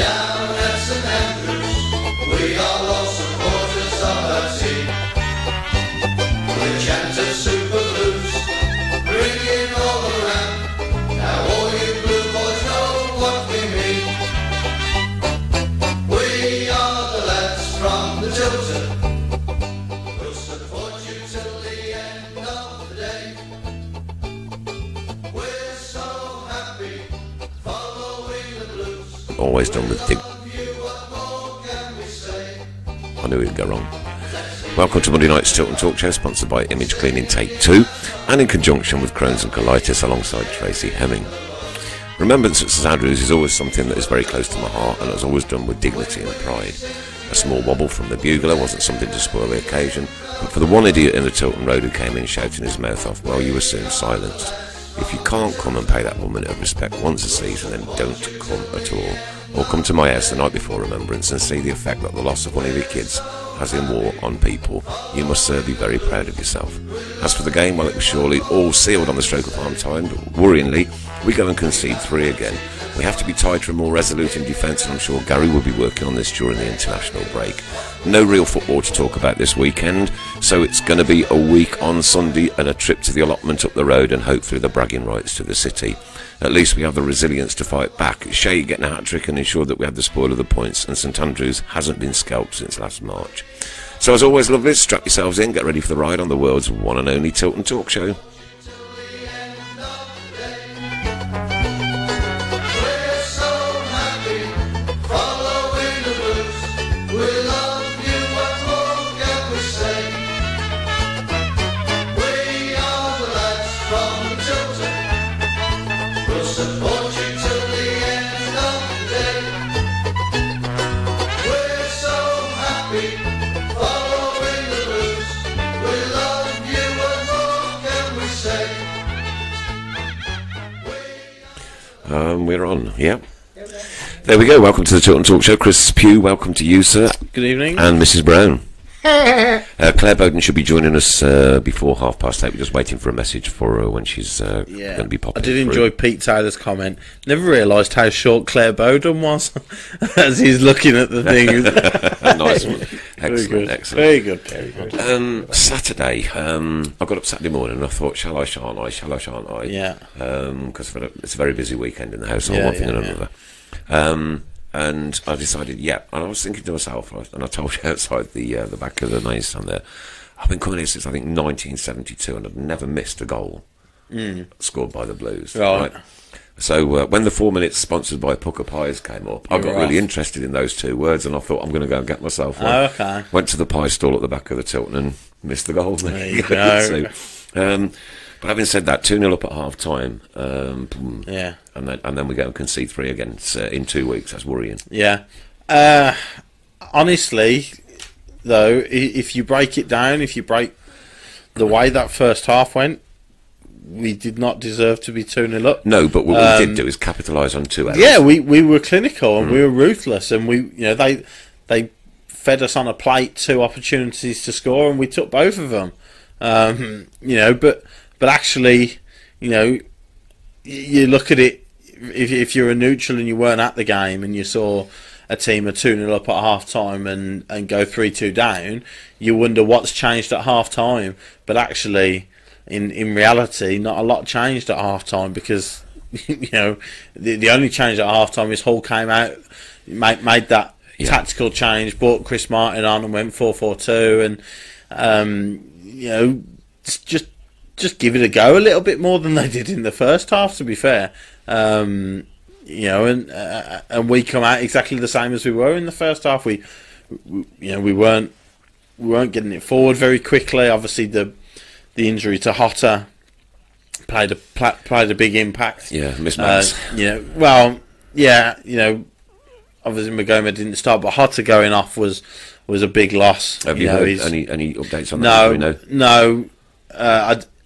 Down at St Andrews, we are all supporters of our team. We chant a super blues, ringing all around. Now all you blue boys know what we mean. We are the lads from the Tilton. We'll support you till the end of the day. We're so happy following the blues. Always done with dig. What more can we say? I knew it'd go wrong. Welcome to Monday night's Tilton Talk Show, sponsored by Image Cleaning Take 2, and in conjunction with Crohn's and Colitis, alongside Tracy Hemming. Remembrance at St Andrews is always something that is very close to my heart, and it's always done with dignity and pride. A small wobble from the bugler wasn't something to spoil the occasion, but for the one idiot in the Tilton Road who came in shouting his mouth off, well, you were soon silenced. If you can't come and pay that 1 minute of respect once a season, then don't come at all. Or come to my house the night before Remembrance and see the effect that the loss of one of your kids has in war on people. You must be very proud of yourself. As for the game, well, it was surely all sealed on the stroke of half time, but worryingly, we go and concede 3 again. We have to be tighter and more resolute in defence, and I'm sure Gary will be working on this during the international break. No real football to talk about this weekend, so it's going to be a week on Sunday and a trip to the allotment up the road and hopefully the bragging rights to the city. At least we have the resilience to fight back. Shea getting a hat-trick and ensure that we have the spoil of the points, and St Andrews hasn't been scalped since last March. So as always, lovely, strap yourselves in, get ready for the ride on the world's one and only Tilton Talk Show. We're on, yeah. There we go, welcome to the Tilton Talk Show. Chris Pugh, welcome to you, sir. Good evening. And Mrs Brown. Claire Boden should be joining us before 8:30. We're just waiting for a message for her when she's going to be popping I did through. enjoy Pete Taylor's comment. Never realised how short Claire Boden was as he's looking at the thing. Nice one. Excellent, excellent. Very good, very good. Saturday, I got up Saturday morning and I thought, shall I, shan't I? Yeah. Because it's a very busy weekend in the house, Yeah, one thing yeah, and another. And I decided, and I was thinking to myself, and I told you outside the back of the main stand there, I've been coming here since I think 1972, and I've never missed a goal scored by the Blues. Right. So when the 4 minutes sponsored by Pucker Pies came up, I got really interested in those 2 words, and I thought I'm going to go and get myself one. Oh, okay. Went to the pie stall at the back of the Tilton and missed the goal. There you go. So, but having said that, 2-0 up at half time. And then we go and concede 3 again in 2 weeks. That's worrying. Yeah. Honestly, though, if you break it down, if you break the way that first half went, we did not deserve to be 2-0 up. No, but what we did do is capitalise on 2 errors. Yeah, we were clinical and we were ruthless, and they fed us on a plate 2 opportunities to score, and we took both of them. But actually, you look at it, if you're a neutral and you weren't at the game and you saw a team of 2-0 up at half time and go 3-2 down, you wonder what's changed at half time. But actually, in reality, not a lot changed at half time, because the only change at half time is Hull came out, made that tactical change, brought Chris Martin on and went 4-4-2, and just give it a go a little bit more than they did in the first half, to be fair. And we come out exactly the same as we were in the first half. We weren't getting it forward very quickly. Obviously, the injury to Hotter played a big impact. Yeah, mismatch. Obviously Magoma didn't start, but Hotter going off was a big loss. Have you heard any updates on that? No.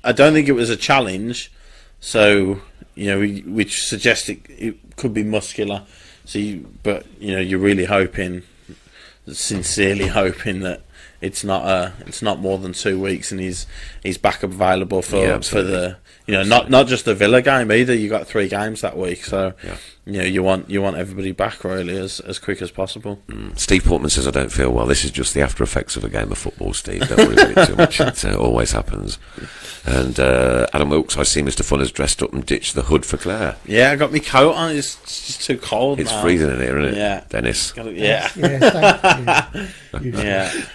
I don't think it was a challenge, so which suggests it could be muscular. So, you're really hoping, sincerely hoping that it's not more than 2 weeks, and he's back available for the not just the Villa game either. You got 3 games that week, so you want everybody back really as quick as possible. Steve Portman says, I don't feel well. This is just the after effects of a game of football, Steve. Don't worry about it too much. It always happens. And Adam Wilkes, I see Mr. Fuller's dressed up and ditched the hood for Claire. Yeah, I got my coat on. It's just too cold. It's freezing in here, isn't it? Yeah, Dennis. Yeah.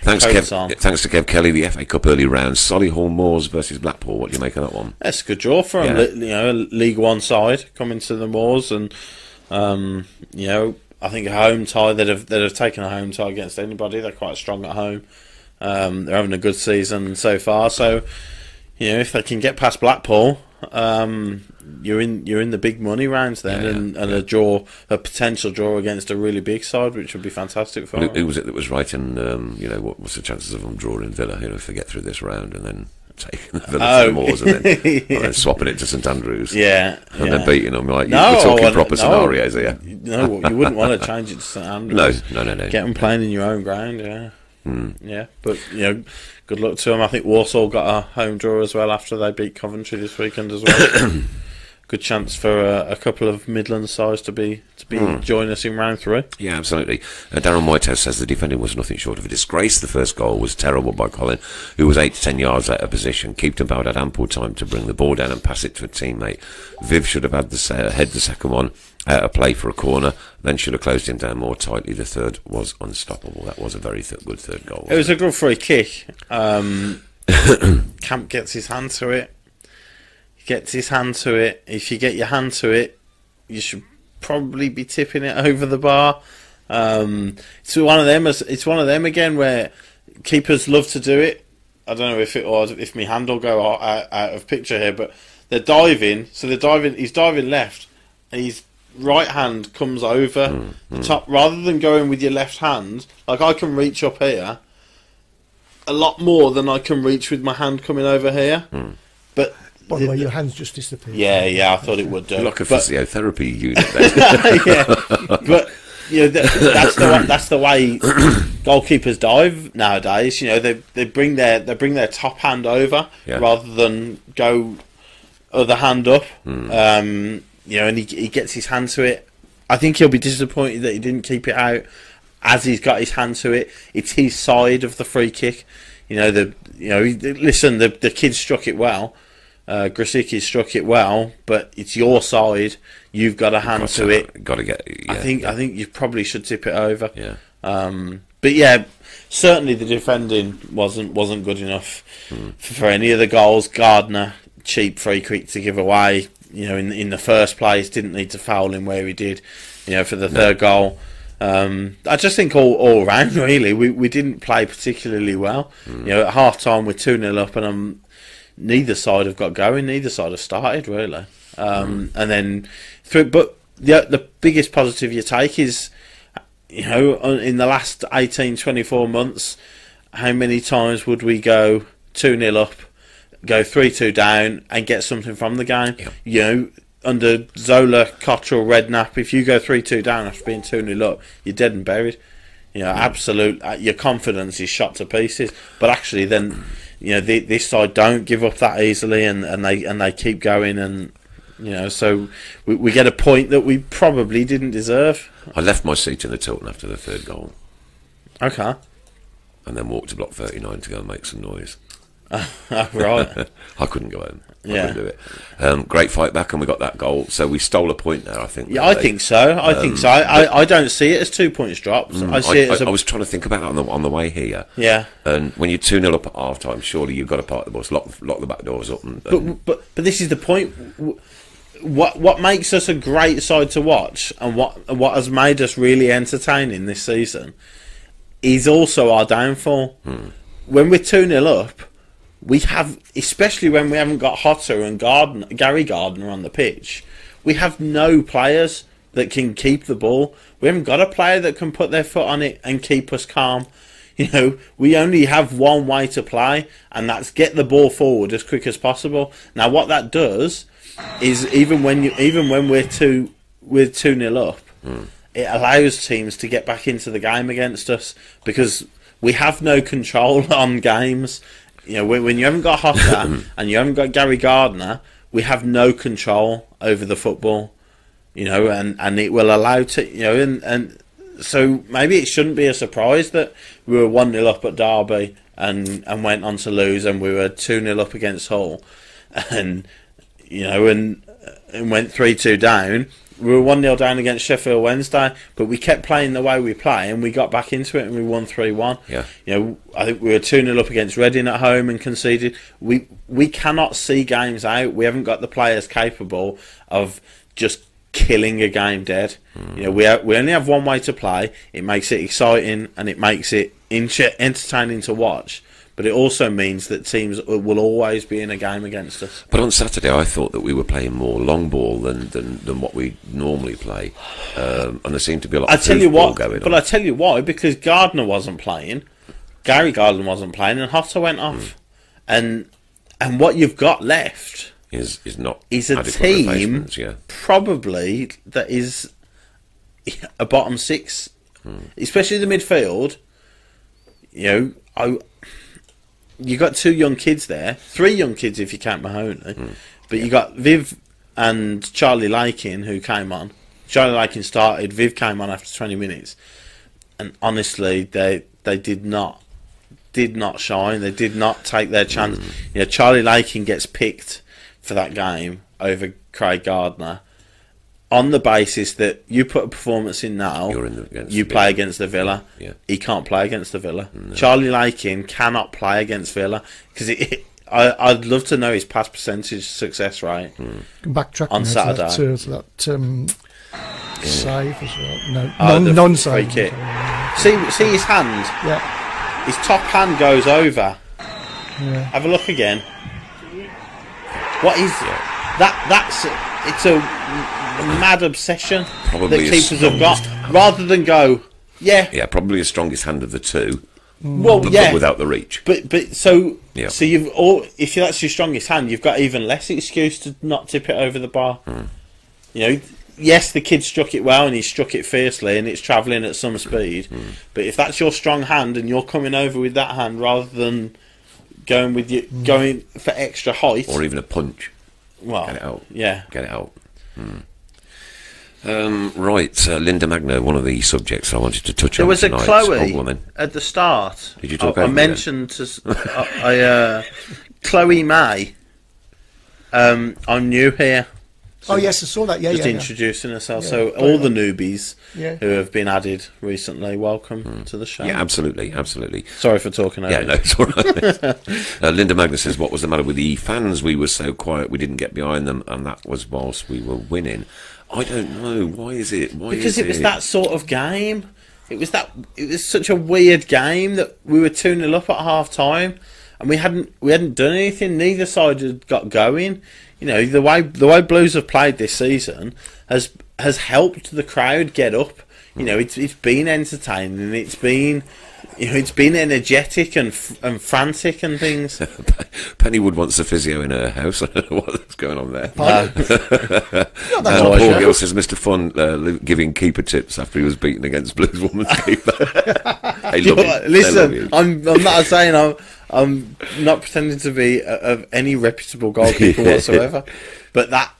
Thanks to Kev Kelly. The FA Cup early round. Solihull Moors versus Blackpool. What do you make of that one? That's a good draw for them. League One side coming to the Moors, and I think a home tie. They'd have taken a home tie against anybody. They're quite strong at home. They're having a good season so far. So, if they can get past Blackpool, you're in the big money rounds then, and a potential draw against a really big side, which would be fantastic for them. Who was it that was writing? What's the chances of them drawing Villa? If they get through this round and then taking the Villa to the Moors and then swapping it to St Andrews, and then beating them. Like we're talking proper scenarios here. No, you wouldn't want to change it to St Andrews. No. Get them playing in your own ground. Yeah, but good luck to them. I think Walsall got a home draw as well after they beat Coventry this weekend as well. Good chance for a couple of Midland sides to be join us in round 3. Yeah, absolutely. Darren Whitehouse says the defending was nothing short of a disgrace. The first goal was terrible by Colin, who was 8 to 10 yards out of position. Keepton Bowd had ample time to bring the ball down and pass it to a teammate. Viv should have had the second one out of play for a corner, then should have closed him down more tightly. The third was unstoppable. That was a very good third goal. It was a good free kick. Camp gets his hand to it. If you get your hand to it, you should probably be tipping it over the bar. It's one of them again where keepers love to do it. I don't know if my hand will go out of picture here, but they're diving. So he's diving left, and his right hand comes over the top. Rather than going with your left hand, like I can reach up here a lot more than I can reach with my hand coming over here. But by the way, your hands just disappeared. Yeah, I thought it would do. Like a physiotherapy unit then. But that's the way goalkeepers dive nowadays. They bring their top hand over rather than go other hand up. And he gets his hand to it. I think he'll be disappointed that he didn't keep it out as he's got his hand to it. It's his side of the free kick. The kid struck it well. Grosicki struck it well, but it's your side. You've got a hand to it. Got to get. I think you probably should tip it over. Yeah. But yeah, certainly the defending wasn't good enough for any of the goals. Gardner, cheap free kick to give away. In the first place, didn't need to foul him where he did. For the third goal. I just think all round really we didn't play particularly well. At half time we're 2-0 up, and neither side have got going. Neither side have started really. And then but the biggest positive you take is in the last 18-24 months, how many times would we go 2-0 up, go 3-2 down, and get something from the game? Yep. Under Zola, Cottrell, Redknapp, if you go 3-2 down after being 2-0 up, you're dead and buried. Absolute. Your confidence is shot to pieces. But actually, then this side don't give up that easily, and they keep going, and so we get a point that we probably didn't deserve. I left my seat in the Tilton after the third goal. Okay. And then walked to block 39 to go and make some noise. Right. I couldn't go home. I couldn't do it. Great fight back, and we got that goal. So we stole a point there, I think. Yeah, I think so. I don't see it as 2 points drops. I see it as I was trying to think about it on the way here. Yeah. And when you're 2-0 up at half time, surely you've got to park the bus, lock the back doors up. But this is the point. What makes us a great side to watch, and what has made us really entertaining this season, is also our downfall. When we're 2-0 up, we have, especially when we haven't got Hotter and Gary Gardner on the pitch, we have no players that can keep the ball. We haven't got a player that can put their foot on it and keep us calm. We only have one way to play, and that's get the ball forward as quick as possible. Now, what that does is even when we're 2-0 up, it allows teams to get back into the game against us, because we have no control on games. You know, when you haven't got Hotter and you haven't got Gary Gardner, we have no control over the football. You know, and it will allow to, you know, and so maybe it shouldn't be a surprise that we were 1-0 up at Derby and went on to lose, and we were 2-0 up against Hull, and you know, and went 3-2 down. We were 1-0 down against Sheffield Wednesday, but we kept playing the way we play, and we got back into it, and we won 3-1. Yeah. You know, I think we were 2-0 up against Reading at home and conceded. We cannot see games out. We haven't got the players capable of just killing a game dead. You know, we only have one way to play. It makes it exciting and it makes it entertaining to watch. But it also means that teams will always be in a game against us. But on Saturday, I thought that we were playing more long ball than what we normally play, and there seemed to be a lot of ball going on. But I tell you why, because Gardner wasn't playing, Gary Gardner wasn't playing, and Hotter went off, and what you've got left is not is a team probably that is a bottom six, especially the midfield. You know, you got 2 young kids there, 3 young kids if you count Mahoney, but you got Viv and Charlie Lakin who came on. Charlie Lakin started, Viv came on after 20 minutes, and honestly, they did not shine. They did not take their chance. You know, Charlie Lakin gets picked for that game over Craig Gardner on the basis that you put a performance in now, you play against the Villa. Yeah. He can't play against the Villa. No. Charlie Lakin cannot play against Villa because I'd love to know his pass percentage success rate. Backtrack on Saturday to that save as well. No, non-save. See his hand. Yeah, his top hand goes over. Yeah. Have a look again. What is that? It's a mad obsession probably that keepers have got, rather than go, probably the strongest hand of the two. Well, but without the reach. But so if that's your strongest hand, you've got even less excuse to not tip it over the bar. You know, yes, the kid struck it well and he struck it fiercely and it's travelling at some speed. But if that's your strong hand and you're coming over with that hand rather than going for extra height, or even a punch, get it out. Yeah, get it out. Right, Linda Magno, one of the subjects I wanted to touch on. There was tonight. a Chloe at the start. Did you talk I over mentioned Chloe May. I'm new here. So yes, I saw that. Yeah, just introducing herself. Yeah, so all the newbies who have been added recently, welcome to the show. Yeah, absolutely. Sorry for talking over. Yeah, no, it's all right. Linda Magna says, what was the matter with the fans? We were so quiet, we didn't get behind them, and that was whilst we were winning. I don't know. Why is it? Because it was that sort of game. It was such a weird game that we were 2-0 up at half time, and we hadn't done anything. Neither side had got going. You know, the way Blues have played this season has helped the crowd get up. You know, it's been entertaining. It's been energetic and frantic and things. Pennywood wants a physio in her house. I don't know what's going on there. No. Paul Gill says Mr. Fun giving keeper tips after he was beaten against Blues woman's keeper. Listen, I'm not saying I'm not pretending to be of any reputable goalkeeper whatsoever, but that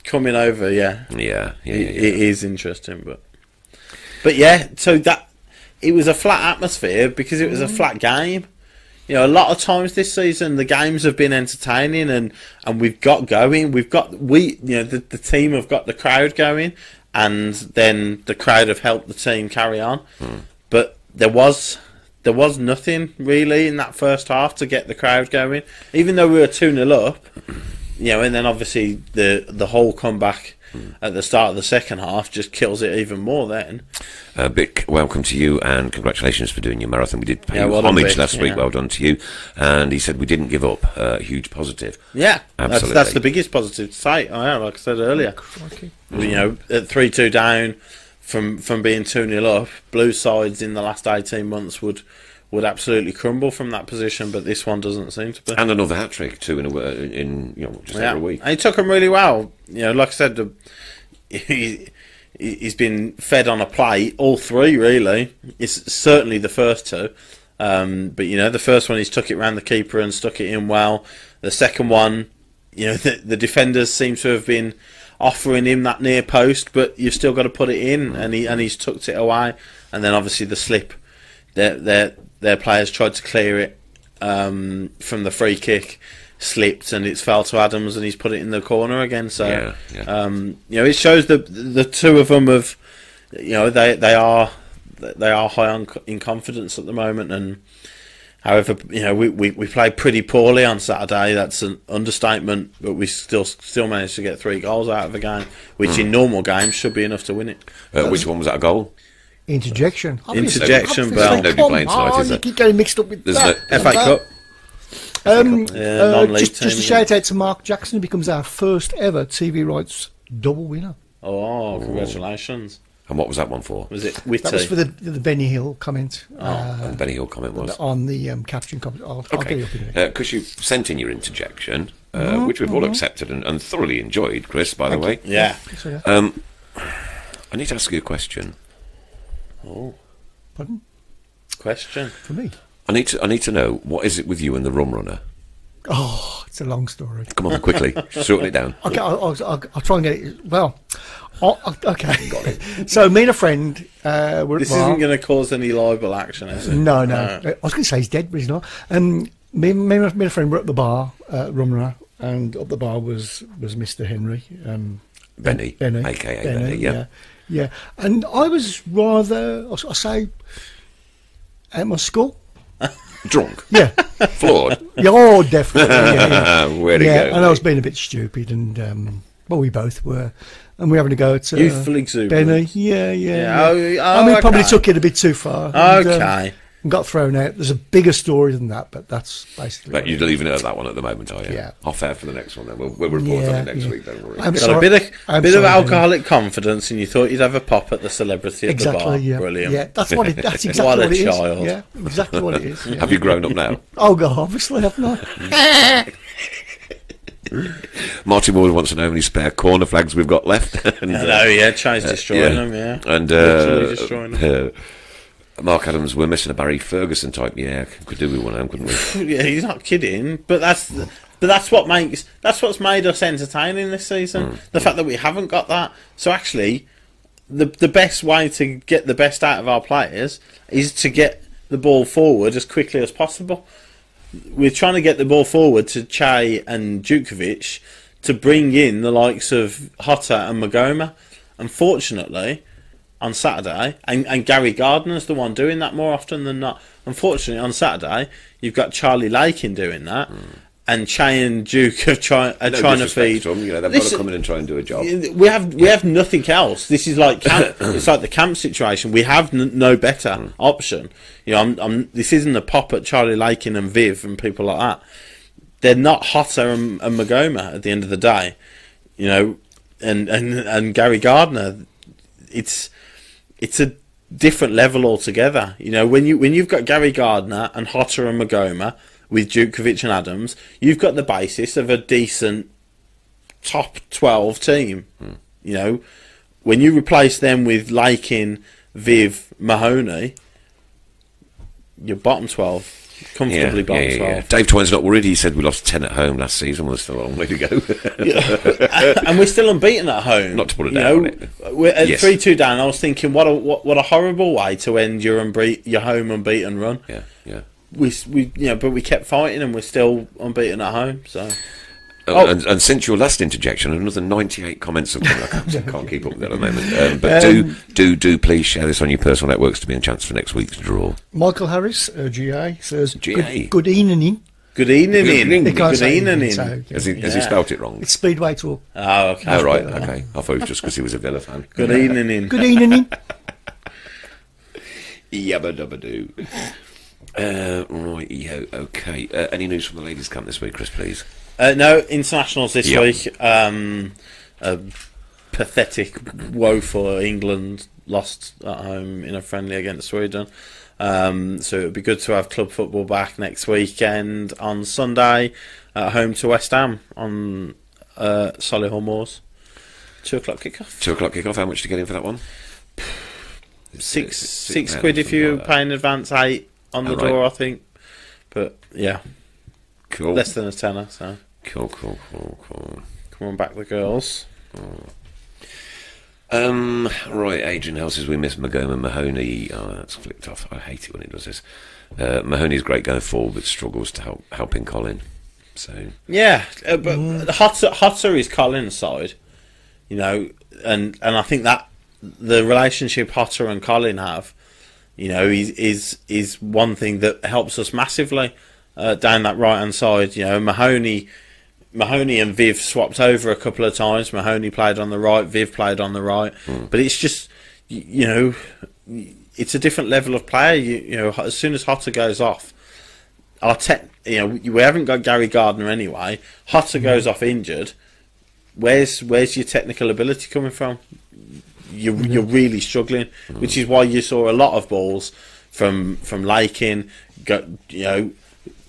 coming over, it is interesting. But yeah, so that it was a flat atmosphere because it was a flat game. You know, a lot of times this season the games have been entertaining and we've got going. The team have got the crowd going, and then the crowd have helped the team carry on. But there was nothing really in that first half to get the crowd going, even though we were 2-0 up. You know, and then obviously the whole comeback at the start of the second half just kills it even more then. Vic, welcome to you and congratulations for doing your marathon. We did pay you homage last week. Well done to you. And he said we didn't give up. Huge positive. Yeah, absolutely. That's the biggest positive to say. Like I said earlier. You know, at 3-2 down from being 2-0 up, Blue sides in the last 18 months would absolutely crumble from that position, but this one doesn't seem to be. And another hat trick too in just over a week. And he took them really well. You know, like I said, he's been fed on a plate. All three really. It's certainly the first two. But the first one he's took it round the keeper and stuck it in well. The second one, the defenders seem to have been offering him that near post, but you've still got to put it in, and he's tucked it away. And then obviously the slip, their players tried to clear it from the free kick, slipped, and it's fell to Adams, and he's put it in the corner again. So it shows the two of them have, they are high in confidence at the moment. And however, we played pretty poorly on Saturday. That's an understatement, but we still managed to get 3 goals out of a game, which in normal games should be enough to win it. Which one was that a goal? Interjection. Bell. Nobody playing tonight, is you it? keep getting mixed up with that. FA Cup. Just a shout out to Mark Jackson, who becomes our first ever TV rights double winner. Oh, congratulations. And what was that one for? Was it Witty? That was for the Benny Hill comment. And Benny Hill comment was? On the caption comment. I'll get it up in a minute. Because you sent in your interjection, which we've all accepted and thoroughly enjoyed, Chris, by the way. Yeah. I need to ask you a question. Oh. Pardon? Question? For me? I need to know, what is it with you and the rum runner? Oh, it's a long story. Come on, quickly. Shorten it down. Okay, I'll try and get it. Well, okay. Got it. So me and a friend were at This the bar. isn't going to cause any libel action, is it? No. I was going to say he's dead, but he's not. Me and a friend were at the bar, Rumra, and up the bar was Mr. Henry. Benny, a.k.a. Benny, yeah. And I was rather, I say, at my school. Drunk? Yeah. Flawed? Yeah, oh, definitely. Yeah. Where to go? And I was being a bit stupid, and well, we both were. And we're having a go at Youthful exuberance. Benny. Yeah. Oh, probably took it a bit too far. Okay. And got thrown out. There's a bigger story than that, but that's basically. But you're leaving it at that one at the moment, are you? Yeah. Off air for the next one, then. We'll report on it next week, don't worry. I'm Got sorry. a bit of alcoholic confidence, and you thought you'd have a pop at the celebrity at the bar. Yeah. Brilliant. Yeah, that's exactly What a what it is. child. Yeah, exactly what it is. Yeah. Have you grown up now? Oh, God, obviously, haven't I? Martin Ward wants to know how many spare corner flags we've got left. And, Chai's destroying them, yeah. And literally destroying them. Mark Adams, we're missing a Barry Ferguson type. Yeah, could do with one of them, couldn't we? Yeah, he's not kidding. But that's what's made us entertaining this season. The fact that we haven't got that. So actually, the best way to get the best out of our players is to get the ball forward as quickly as possible. We're trying to get the ball forward to Che and Djukovic to bring in the likes of Hotter and Magoma. Unfortunately, on Saturday, and Gary Gardner's the one doing that more often than not. Unfortunately, on Saturday, you've got Charlie Lakin doing that, and Che and Duke are trying to feed. Them, they've got to come in and try and do a job. We have nothing else. This is like it's like the camp situation. We have no better option. This isn't a pop at Charlie Lakin and Viv and people like that. They're not Hotter and Magoma at the end of the day. And Gary Gardner, it's a different level altogether. When you've got Gary Gardner and Hotter and Magoma with Djukovic and Adams, you've got the basis of a decent top 12 team. When you replace them with Lakin, Viv, Mahoney, you're bottom 12. Comfortably bottom 12. Dave Twine's not worried. He said we lost 10 at home last season. We're still a long way to go. And we're still unbeaten at home. Not to put it down on it. We're at 3-2 down. I was thinking, what a horrible way to end your home unbeaten run. Yeah. But we kept fighting and we're still unbeaten at home. So. And since your last interjection, another 98 comments have come. I can't keep up with that at the moment. But do please share this on your personal networks to be a chance for next week's draw. Michael Harris, GA, says, GA. Good evening. Good evening. Good evening. So, Has he spelt it wrong? It's Speedway Talk. Oh, okay. Oh, right, okay. I thought it was just because he was a Villa fan. Good evening. Good evening. Yabba dabba doo. Right, okay. Any news from the ladies' camp this week, Chris, please? No, internationals this week. A pathetic, woeful England lost at home in a friendly against Sweden. So it would be good to have club football back next weekend on Sunday at home to West Ham on Solihull Moors. 2 o'clock kickoff. 2 o'clock kickoff. How much to get in for that one? Six quid if you pay in advance, 8 on the Oh, right. door, I think. But yeah, Cool. less than a tenner. So Cool. come on back, the girls. Right, Adrian Hill says we miss Magoma Mahoney. Oh, that's flicked off. I hate it when it does this. Mahoney's great going forward, but struggles to helping Colin. So Yeah, but Hotter is Colin's side, you know, and I think that the relationship Hotter and Colin have, you know, is one thing that helps us massively down that right hand side. You know, Mahoney and Viv swapped over a couple of times. Mahoney played on the right, Viv played on the right, but it's just, you know, it's a different level of player. You know, as soon as Hotter goes off, you know, we haven't got Gary Gardner anyway. Hotter goes off injured. Where's your technical ability coming from? You're really struggling, which is why you saw a lot of balls from Lakin go, you know,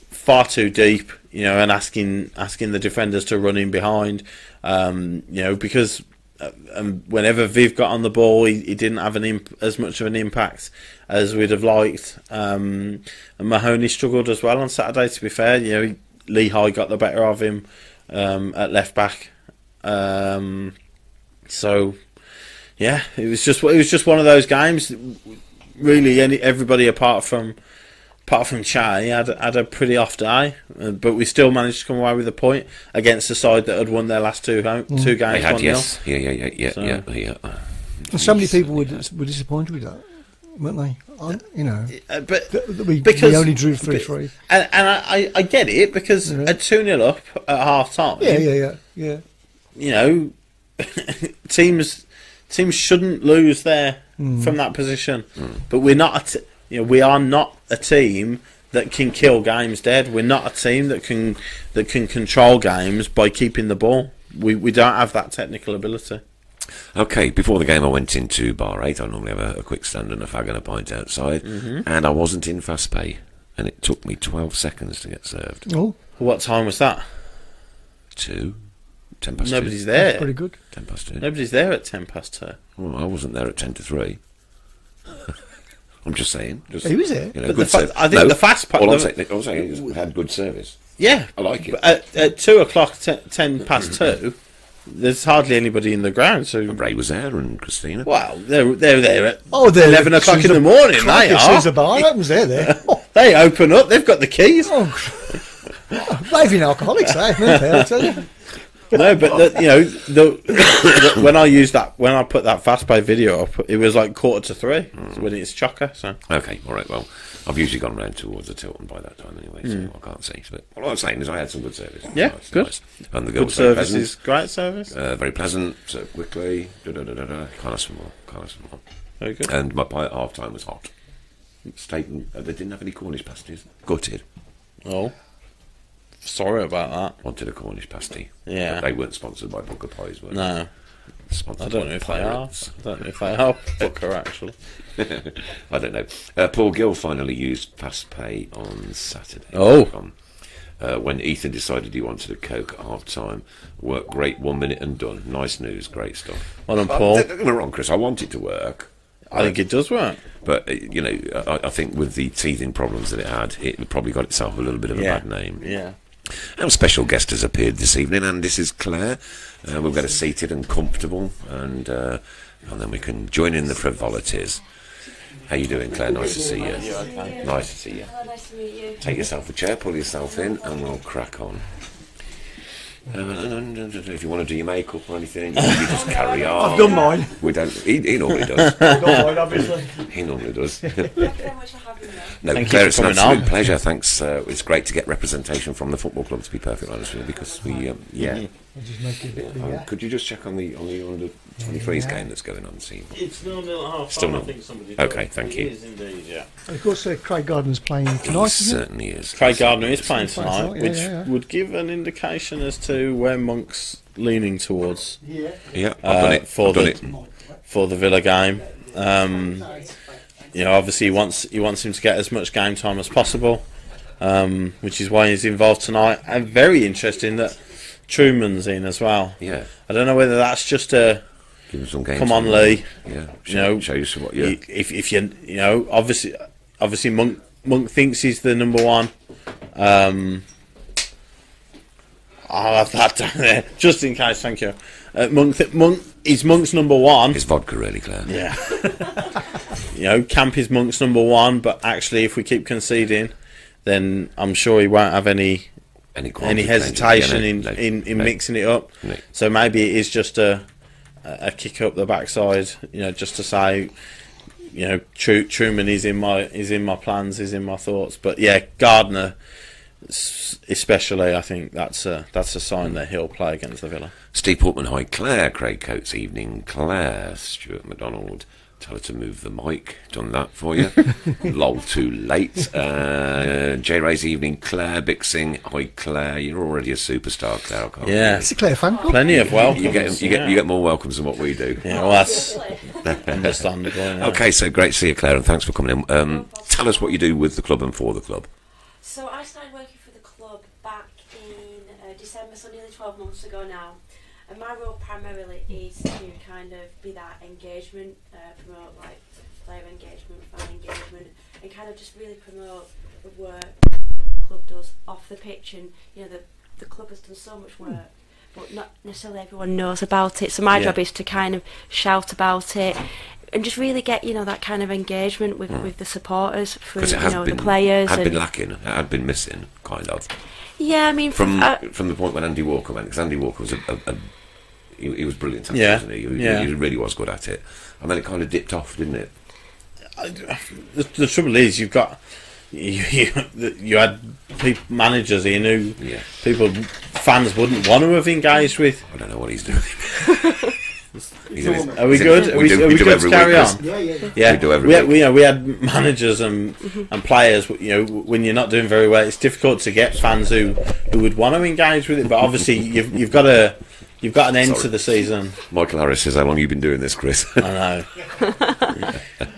far too deep, you know, and asking the defenders to run in behind, you know, because whenever Viv got on the ball, he didn't have as much of an impact as we'd have liked. And Mahoney struggled as well on Saturday. To be fair, you know, Lehigh got the better of him at left back. So yeah, it was just one of those games. Really, everybody apart from Chai had a pretty off day, but we still managed to come away with a point against the side that had won their last two games. they had, 1-0. yes, yeah. And so many people were disappointed with that, weren't they? You know, But we only drew 3-3. and I get it, because at 2-0 up at half time. Yeah. You know, teams shouldn't lose there from that position. But we're not. We are not a team that can kill games dead. We're not a team that can control games by keeping the ball. We don't have that technical ability. Okay, before the game I went into bar 8. I normally have a quick stand and a fag and a pint outside, and I wasn't in fast pay, and it took me 12 seconds to get served. Oh, What time was that? 10 past Nobody's 2. there. that's pretty good. 10 past 2. Nobody's there at 2:10. Well, I wasn't there at 10 to 3. I'm just saying. He was there. You know, But good I think the fast part. All I'm saying is we had good service. Yeah, I like it. But at 2 o'clock, 10 past 2, there's hardly anybody in the ground. So Ray was there and Christina. well, they're there at They're 11 o'clock in the morning. They There's are. a bar opens there. They open up. They've got the keys. Raving alcoholics, eh? I'll tell you. No, but when I put that fast pay video up, it was like 2:45 when it's chocker. So Okay, all right. Well, I've usually gone round towards the Tilton by that time anyway, so I can't see. But all I'm saying is I had some good service. Yeah, Nice, good. nice. And the good girls very service pleasant. is great service. Very pleasant. So quickly. Can't ask for more. Very good. And my pie at half time was hot. Staten, they didn't have any Cornish pasties. Gutted. Oh, sorry about that. Wanted a Cornish pasty. Yeah. But they weren't sponsored by Booker Pies, were they? No, Sponsored I don't by know if Pirates. they are. I don't know if they are. Booker actually. I don't know. Paul Gill finally used fast pay on Saturday. Oh. When Ethan decided he wanted a Coke at half time. Worked great, 1 minute and done. Nice news, great stuff. Well done, Paul. Don't get me wrong, Chris, I want it to work. I think it does work. But, I think with the teething problems that it had, it probably got itself a little bit of a bad name. Yeah. Our special guest has appeared this evening, and this is Claire. We've got her seated and comfortable, and then we can join in the frivolities. How you doing, Claire? Nice to see you. Okay. Nice to see you. Hello, nice to meet you. Take yourself a chair, pull yourself in, and we'll crack on. If you want to do your makeup or anything, you just carry on. I've done mine. We don't. He normally does. I've done mine, obviously. He normally does. Thank you very much for having me. No, Thank you Claire, for it's an coming absolute on. pleasure. Thanks. It's great to get representation from the football club. To be perfectly honest with you, because we, I'll just make it a bit bigger. could you just check on the under 23s game that's going on? See. It's 0-0 at half Still time. I nil. think somebody. Okay, thank you. It is indeed, yeah. And of course, Craig Gardner's playing He tonight, isn't it? certainly is. Craig Gardner is playing He's playing tonight, tonight, which yeah. would give an indication as to where Monk's leaning towards Yeah. Yeah, I've done it. for I've done the it. for the Villa game. Obviously he wants him to get as much game time as possible, which is why he's involved tonight. And very interesting that Truman's in as well. Yeah, I don't know whether that's just a give him some game. come on, time. Lee. Yeah, You know, show you what. Yeah, if you obviously Monk Monk thinks he's the number one. I'll have that down there just in case. Thank you. Monk is Monk's number one. Is vodka really, Claire? Yeah. Camp is Monk's number one, but actually, if we keep conceding, then I'm sure he won't have any hesitation in mixing it up. No. So maybe it is just a kick up the backside, just to say, Truman is in my plans, is in my thoughts. But yeah, Gardner, especially, I think that's a sign that he'll play against the Villa. Steve Portman, hi. Claire, Craig Coates, evening. Claire, Stuart McDonald, tell her to move the mic. Done that for you. Lol, too late. J Ray's evening. Claire Bixing, hi Claire. You're already a superstar, Claire. Yeah, it's a Claire fan club. Plenty of welcomes. You get more welcomes than what we do. Yeah, well, that's understandable. Okay, so great to see you, Claire, and thanks for coming in. Tell us what you do with the club and for the club. So I started working for the club back in December, so nearly 12 months ago now. And my role primarily is to kind of be that engagement, promote like player engagement, fan engagement, and kind of just really promote the work the club does off the pitch. And the club has done so much work, but not necessarily everyone knows about it. So my job is to kind of shout about it and just really get that kind of engagement with the supporters through the players. It had been lacking. It had been missing, kind of. Yeah, I mean, from the point when Andy Walker went, because Andy Walker was he was brilliant at it, wasn't he? He really was good at it, and then it kind of dipped off, didn't it? The trouble is, you had managers in who fans wouldn't want to have engaged with. I don't know what he's doing. Are we good? Are we good to carry on? Yeah. We do every week. We had managers and players. When you're not doing very well, it's difficult to get fans who would want to engage with it. But obviously, you've got an end to the season. Michael Harris says, "How long have you been doing this, Chris?" I know.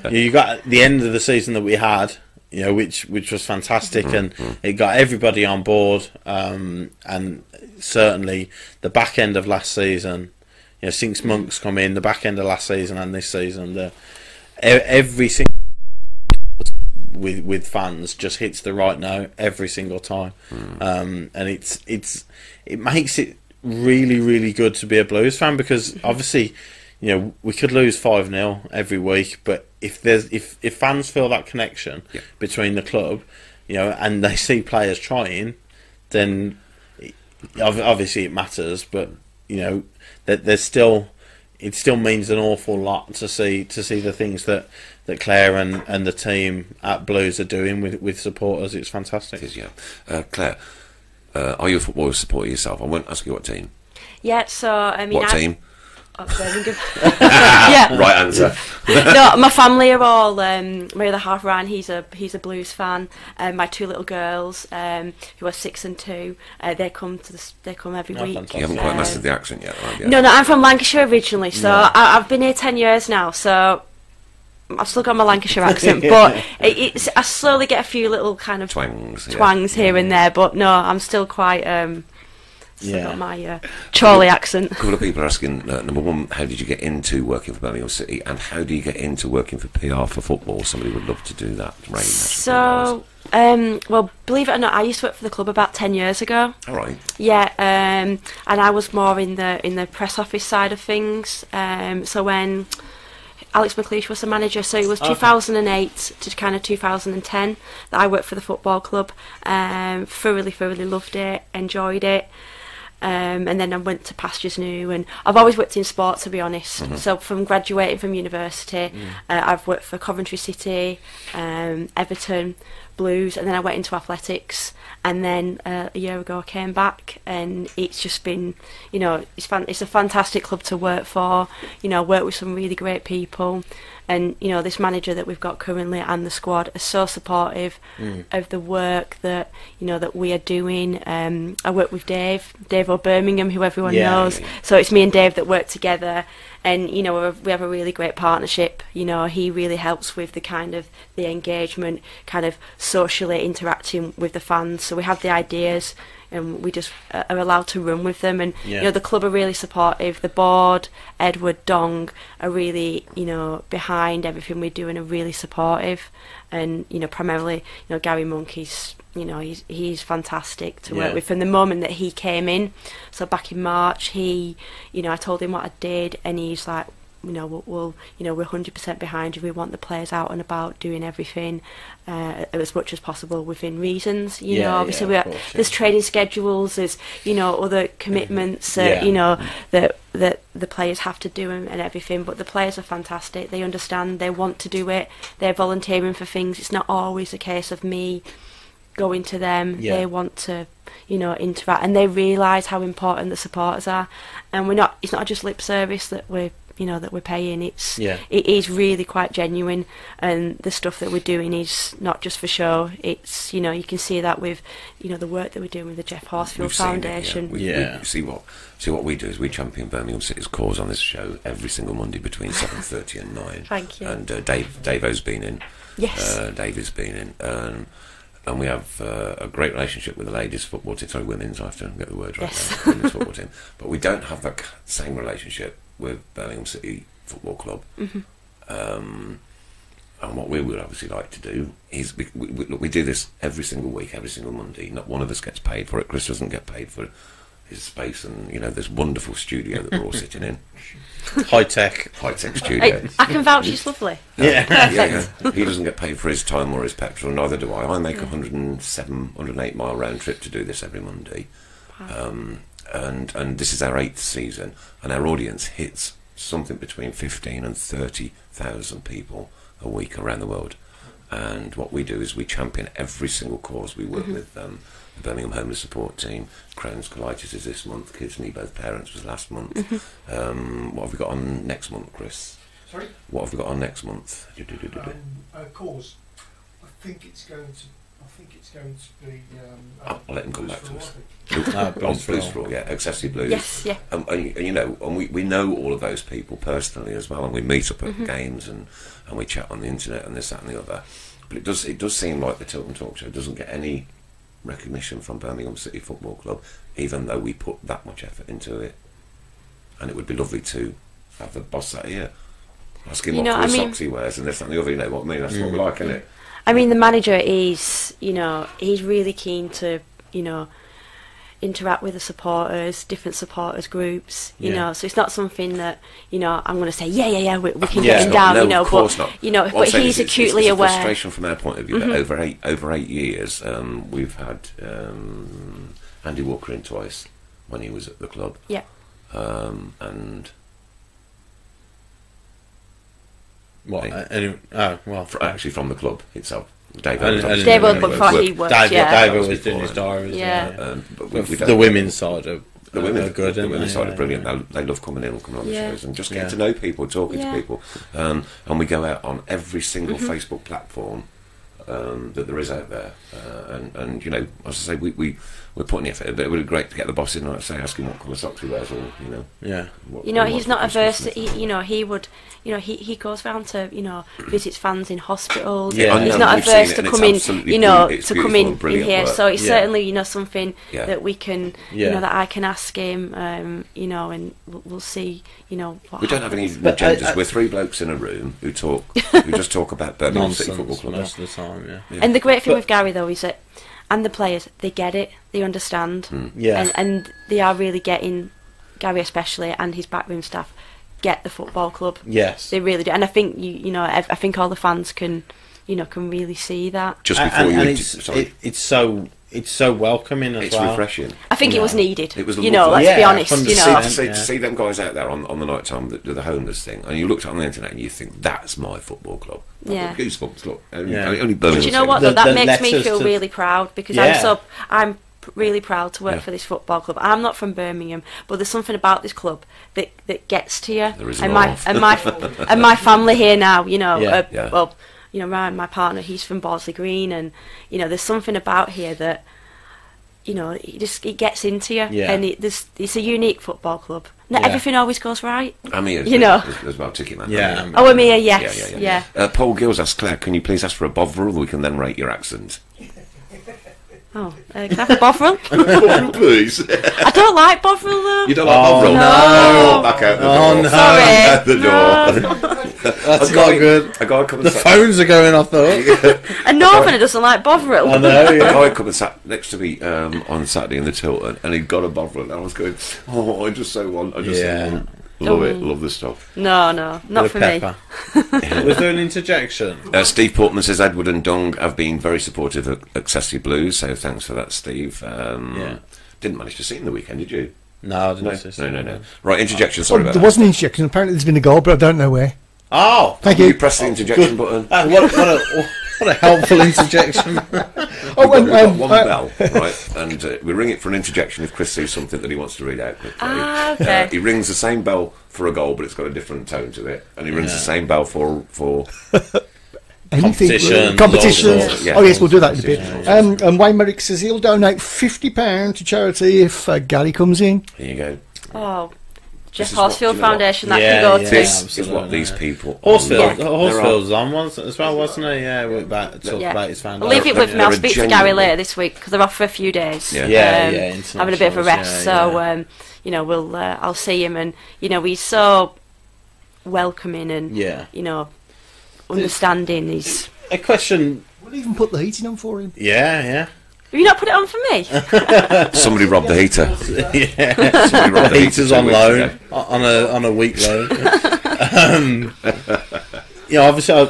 You got the end of the season that we had, which was fantastic, and it got everybody on board. And certainly the back end of last season. Since Monk's come in, the back end of last season and this season, every single with fans just hits the right note every single time, and it makes it really, really good to be a Blues fan, because obviously, we could lose 5-0 every week, but if fans feel that connection between the club, and they see players trying, then obviously it matters, but that it still means an awful lot to see the things that Claire and the team at Blues are doing with supporters. It's fantastic. It is, Claire, are you a football supporter yourself? I won't ask you what team. Yeah, so I mean, what team? Yeah. Right answer. No, my family are all. My other half, Ryan, he's a Blues fan. My two little girls, who are 6 and 2, they come every week. You haven't quite mastered the accent yet, have you? No, I'm from Lancashire originally, so I've been here 10 years now. So I've still got my Lancashire accent, but I slowly get a few little kind of twangs here and there. But no, I'm still quite. Got my Chorley accent. A couple of people are asking, number one, how did you get into working for Birmingham City, and how do you get into working for PR for football? Somebody would love to do that. So, well, believe it or not, I used to work for the club about 10 years ago. All right. Yeah, and I was more in the press office side of things. So when Alex McLeish was the manager, so it was 2008 to kind of 2010 that I worked for the football club. Thoroughly loved it, enjoyed it. And then I went to Pastures New, and I've always worked in sport, to be honest. So from graduating from university, I've worked for Coventry City, Everton, Blues, and then I went into athletics. And then a year ago I came back, and it's just been, it's a fantastic club to work for. Work with some really great people. And this manager that we've got currently and the squad are so supportive of the work that that we are doing. I work with Dave O'Birmingham, who everyone knows. Yeah. So it's me and Dave that work together, and we have a really great partnership. He really helps with the kind of the engagement, kind of socially interacting with the fans. So we have the ideas, and we just are allowed to run with them. And Yeah. you know, the club are really supportive. The board, Edward, Dong, are really, you know, behind everything we do and are really supportive. And you know, primarily, you know, Gary Monk is, you know, he's fantastic to Yeah. work with from the moment that he came in. So back in March, you know, I told him what I did, and he's like, you know, we'll you know, we're 100% behind you. We want the players out and about doing everything as much as possible within reasons. You Yeah, know, obviously yeah, of course, there's yeah. training schedules, there's, you know, other commitments Yeah. you know, that the players have to do and everything. But the players are fantastic. They understand. They want to do it. They're volunteering for things. It's not always a case of me going to them. Yeah. They want to, you know, interact, and they realise how important the supporters are. And it's not just lip service that we're paying. It is really quite genuine, and the stuff that we're doing is not just for show. It's, you know, you can see that with, you know, the work that we're doing with the Jeff Horsfield We've seen it, Foundation. Yeah. See what we do is we champion Birmingham City's cause on this show every single Monday between 7:30 and 9. Thank you. And Davo's been in. Yes. David's been in. And we have a great relationship with the ladies football team. Sorry, women's. I have to get the word right. Yes. Now. Women's football team. But we don't have that same relationship with Birmingham City Football Club. And what we would obviously like to do is we do this every single week, every single Monday. Not one of us gets paid for it. Chris doesn't get paid for his space, and you know, this wonderful studio that we're all sitting in. High tech. High-tech studio. I can vouch. It's lovely. Yeah. Yeah. He doesn't get paid for his time or his petrol, neither do I. I make a 108 mile round trip to do this every Monday. And this is our 8th season, and our audience hits something between 15 and 30,000 people a week around the world. And what we do is we champion every single cause. We work with the Birmingham Homeless Support Team. Crohn's colitis is this month. Kids Need Both Parents was last month. What have we got on next month, Chris? Sorry? What have we got on next month? Cause. I think it's going to be. I'll let him come back to us. Blues for Blues All. for All, yeah, Excessive Blues. Yes, yeah. And you know, and we know all of those people personally as well, and we meet up at games and we chat on the internet and this, that, and the other. But it does seem like the Tilton Talk Show doesn't get any recognition from Birmingham City Football Club, even though we put that much effort into it. And it would be lovely to have the boss sat here, ask him what colour socks he wears and this, that, and the other. You know what I mean? That's what we like, isn't it? I mean, the manager is, you know, he's really keen to, you know, interact with the supporters, different supporters groups, you know, so it's not something that, you know, I'm going to say, we can get him down, you know, but he's acutely it's aware. It's a frustration from our point of view that over eight years, we've had Andy Walker in twice when he was at the club. Yeah. And What? actually from the club itself. David, before he worked, David was doing his diaries. But the women's side of the women are good. The women's side are brilliant. Yeah. They love coming in and coming on the shows and just getting Yeah. to know people, talking to Yeah. people. And we go out on every single Facebook platform that there is out there. And you know, as I say, we're putting the effort. But it would be great to get the boss in, like I say, ask him what colour socks he wears, or you know. Yeah. You know, he's not averse to, he would, you know, he goes round to, you know, visits fans in hospitals. Yeah. He's I know, not we've averse seen it, to and come it's in, absolutely you know, it's to come beautiful, in brilliant here. work. So it's Yeah. certainly, you know, something Yeah. that we can, you know, that I can ask him, you know, and we'll see, you know, what We don't have any But, agendas. We're three blokes in a room who just talk about Birmingham City Football nonsense Club. most of the time. Yeah. And the great thing But- with Gary, though, is that, and the players, they get it, they understand, Yeah. and they are really getting, Gary especially, and his backroom staff, get the football club. Yes. They really do, and I think you know, I think all the fans can really see that. Just before it's so welcoming as it's well. refreshing. I think it was needed. It was you know, lovely. let's be Yeah, honest. You 100%. know, To see them guys out there on the night time that do the homeless thing, and you looked on the internet and you think that's my football club. Yeah. I've got goosebumps. Look, only Yeah. Birmingham. but you know what? Though, The that makes me letters feel to- really proud because Yeah. I'm really proud to work Yeah. for this football club. I'm not from Birmingham, but there's something about this club that gets to you. There is and a my lot. and my and my family here now. You know, Yeah. Yeah. well, you know, Ryan, my partner, he's from Borsley Green, and you know, there's something about here that, you know, it gets into you, Yeah. and it's a unique football club. Not Yeah. everything always goes right. I'm here. You know. There's about ticket man. Yeah. I'm here. Oh, Amir, yes, yeah. Paul Gills asks Claire, can you please ask for a Bovril? We can then rate your accent. Oh, can I have a Bovril? Bovril, please. I don't like Bovril though. You don't like Bovril? no. Oh, back out the door. Oh, no. Sorry. Out the door. That's not good. A guy come and The sat, phones are going off though. A Northerner doesn't like Bovril. I know, a yeah. guy come and sat next to me on Saturday in the Tilton, and he'd got a Bovril, and I was going, oh, I just so want. Yeah. Love it, love the stuff. No, not for me. Was there an interjection? Steve Portman says Edward and Dung have been very supportive of Accessory Blues, so thanks for that, Steve. Yeah. Didn't manage to see it in the weekend, did you? No, I didn't. No. Right, interjection, sorry Well, about there that. was an interjection. Apparently, there's been a goal, but I don't know where. Oh, Thank You you. press the interjection button. What a helpful interjection. We've got one bell, right, and we ring it for an interjection if Chris sees something that he wants to read out quickly. Ah, okay. He rings the same bell for a goal, but it's got a different tone to it, and he rings the same bell for Anything. Competitions, Competitions. all sorts, yeah. Oh, yes, we'll do that in a bit. Competitions, And Wayne Merrick says he'll donate £50 to charity if Gary comes in. Here you go. Oh, Jeff This is what- Horsfield do you know what? Foundation, that Yeah, can go yeah. to. This is absolutely, what these yeah. people. Horsfield, There are- Horsfield's on once as well, wasn't he? Yeah, we talked about his I'll foundation. leave it with me. I'll They're speak to Gary genuinely- later this week because they're off for a few days. Yeah. Yeah, having a bit of a rest. internationals, So we'll I'll see him, and he's so welcoming and Yeah. understanding. He's A question. We'll even put the heating on for him. Yeah, have you not put it on for me? Somebody robbed the heater. yeah. Somebody robbed The heater's on 2 weeks loan ago. on a week loan. Obviously,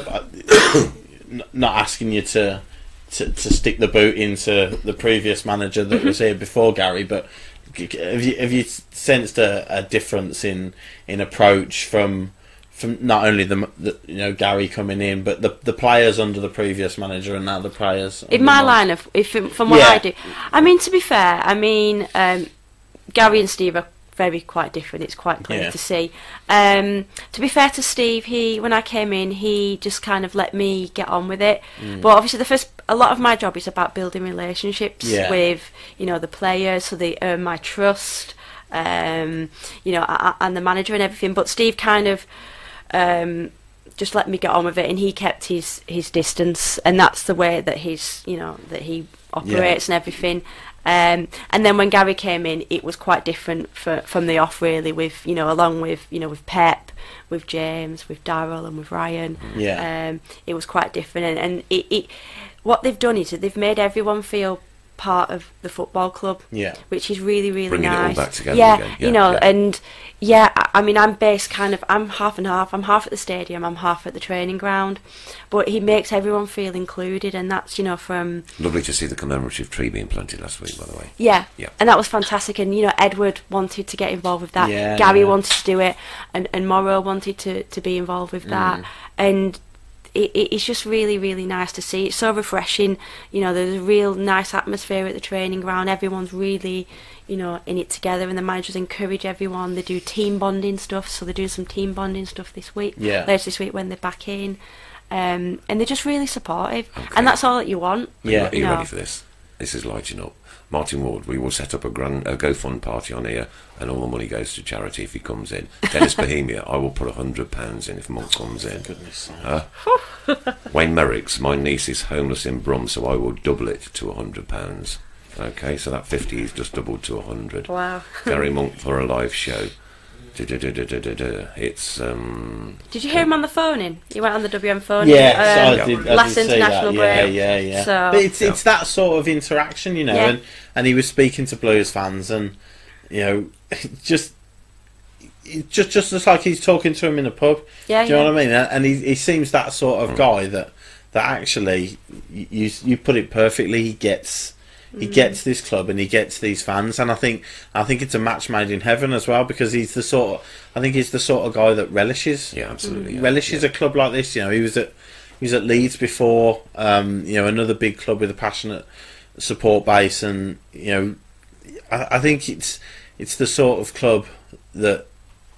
not asking you to stick the boot into the previous manager that was here before Gary, but have you sensed a difference in approach from not only the Gary coming in, but the players under the previous manager and now the players In my line of, from what Yeah. I do, I mean, to be fair, Gary and Steve are quite different. It's quite clear Yeah. to see. To be fair to Steve, when I came in, he just kind of let me get on with it. But obviously, a lot of my job is about building relationships Yeah. with the players, so they earn my trust. And the manager and everything. But Steve kind of just let me get on with it, and he kept his distance, and that's the way that that he operates and everything. And then when Gary came in, it was quite different from the off, really, with along with with Pep, with James, with Darryl, and with Ryan. Yeah. It was quite different, and it what they've done is that they've made everyone feel part of the football club, which is really, really Bringing nice. it all back together again. And I'm based I'm half and half. I'm half at the stadium, I'm half at the training ground, but he makes everyone feel included, and that's from Lovely to see the commemorative tree being planted last week, by the way. yeah. Yeah. And that was fantastic, and Edward wanted to get involved with that, Yeah, Gary yeah. wanted to do it, and Morrow wanted to be involved with that, and it's just really, really nice to see. It's so refreshing. There's a real nice atmosphere at the training ground. Everyone's really, in it together, and the managers encourage everyone. They do team bonding stuff, so they're doing some team bonding stuff this week. Yeah. Later this week when they're back in. And they're just really supportive. Okay. And that's all that you want. Yeah. Are you ready for this? This is lighting up. Martin Ward, we will set up a GoFund party on here, and all the money goes to charity if he comes in. Dennis Bohemia, I will put £100 in if Monk comes in. Goodness. Wayne Merricks, my niece is homeless in Brum, so I will double it to £100. Okay, so that 50 is just doubled to 100. Wow. Gary Monk for a live show. It's Did you hear him on the phone in? He went on the WM phone Yeah, in. I did last see international that. break. Yeah. So- But it's that sort of interaction, Yeah. and he was speaking to Blues fans, and just like he's talking to him in a pub. Yeah, Do you know what I mean? And he seems that sort of guy that actually you put it perfectly. He gets this club and he gets these fans, and I think it's a match made in heaven as well, because he's the sort of guy that relishes. Yeah, absolutely. Yeah. Relishes a club like this. He was at Leeds before. Another big club with a passionate support base, and I think it's the sort of club that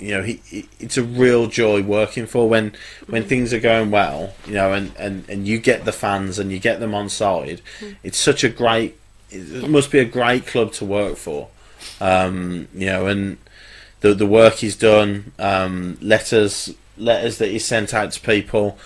it's a real joy working for when things are going well. And you get the fans and you get them on side. It's such a great. It must be a great club to work for. And the work he's done, letters that he sent out to people,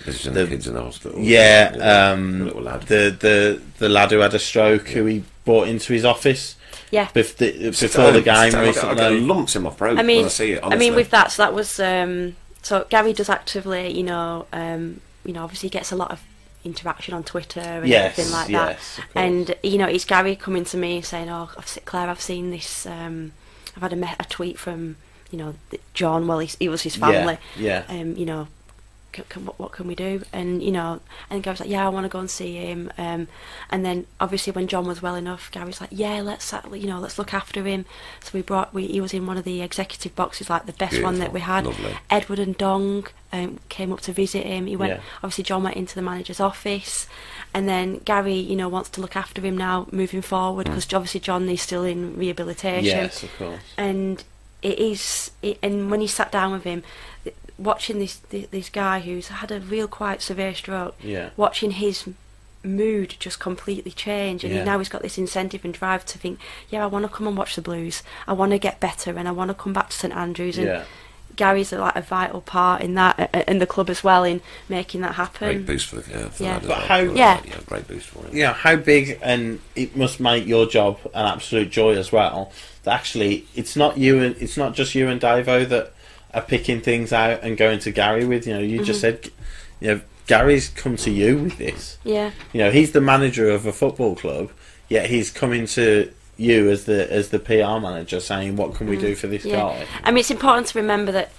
Visiting the kids in the hospital. Yeah, the little lad. the lad who had a stroke, who he brought into his office. Yeah. Before the game recently. I get lumps in my throat when I see it. Honestly. I mean, with that, so that was so Gary does actively, obviously gets a lot of interaction on Twitter and everything like that. And it's Gary coming to me saying, "Oh, Claire, I've seen this. I've had a tweet from John. Well, he was his family. Yeah. What can we do?" And and Gary's like, "Yeah, I want to go and see him." And then obviously when John was well enough, Gary's like, "Yeah, let's look after him." So he was in one of the executive boxes, like the best one that we had. Lovely. Edward and Dong came up to visit him. He went. Obviously, John went into the manager's office, and then Gary, wants to look after him now moving forward, because obviously John is still in rehabilitation. Yes, of course. And and when he sat down with him, watching this guy who's had a real quite severe stroke, watching his mood just completely change, and now he's got this incentive and drive to think, I want to come and watch the Blues, I want to get better, and I want to come back to St Andrews. And Gary's like a vital part in that, and the club as well, in making that happen. Great boost for the lad as But well. Great boost for him. Yeah, how big, and it must make your job an absolute joy as well. That actually, it's not just you and Davo that are picking things out and going to Gary with. You just said, Gary's come to you with this. Yeah. He's the manager of a football club, yet he's coming to you as the PR manager, saying, "What can we do for this guy?" I mean, it's important to remember that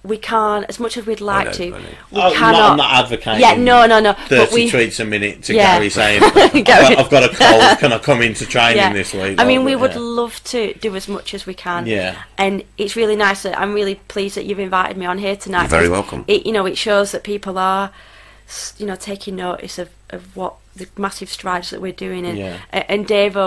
we can't, as much as we'd like to, we cannot. I'm not advocating. Yeah, no. 30 tweets a minute to Gary saying, I've got a cold, can I come into training this week? I mean, we would love to do as much as we can. Yeah. And it's really nice that I'm really pleased that you've invited me on here tonight. You're very welcome. It shows that people are, taking notice of what the massive strides that we're doing, and Dave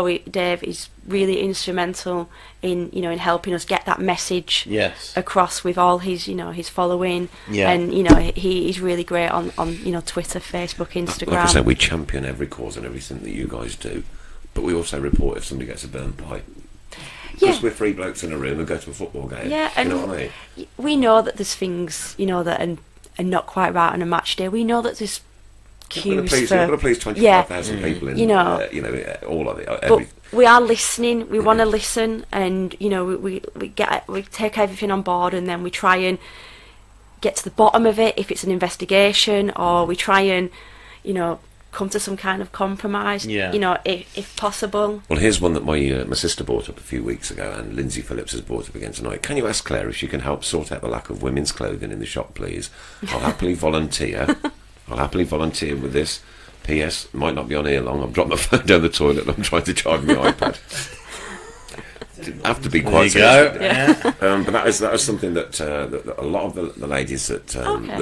is really instrumental in in helping us get that message across with all his his following, and he's really great on Twitter, Facebook, Instagram. Like I said, we champion every cause and everything that you guys do, but we also report if somebody gets a burnt pie. Because we're three blokes in a room and go to a football game. Yeah, and you know what I mean? We know that there's things that are not quite right on a match day. We know that there's You've got to please 25,000 people in, all of it. But we are listening. We want to listen, and we take everything on board, and then we try and get to the bottom of it if it's an investigation, or we try and come to some kind of compromise. If possible. Well, here's one that my sister brought up a few weeks ago, and Lindsay Phillips has brought up again tonight. Can you ask Claire if she can help sort out the lack of women's clothing in the shop, please? I'll happily volunteer. With this. P.S. Might not be on here long. I've dropped my phone down the toilet and I'm trying to charge my iPad. Didn't have to be quite so. But that is something that a lot of the ladies that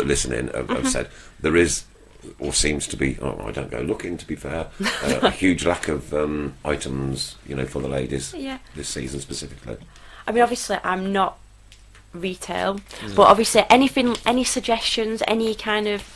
listen in have said. There is, or seems to be, I don't go looking, to be fair, a huge lack of items, for the ladies this season specifically. I mean, obviously, I'm not retail, but obviously, any suggestions, any kind of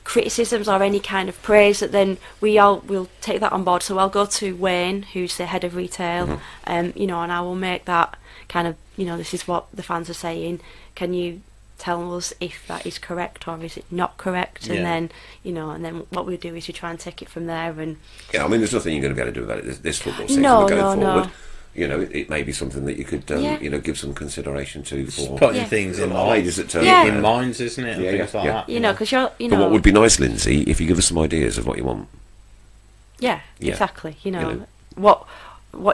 criticisms or any kind of praise, that then we'll take that on board. So I'll go to Wayne, who's the head of retail, and I will make that kind of, this is what the fans are saying. Can you tell us if that is correct or is it not correct? And then, and then what we do is we try and take it from there. And I mean, there's nothing you're going to be able to do about it this football season. Going forward. No. It may be something that you could, give some consideration to for putting things in ladies that in minds, isn't it? And things like that. Because But what would be nice, Lindsay, if you give us some ideas of what you want. Yeah, exactly. What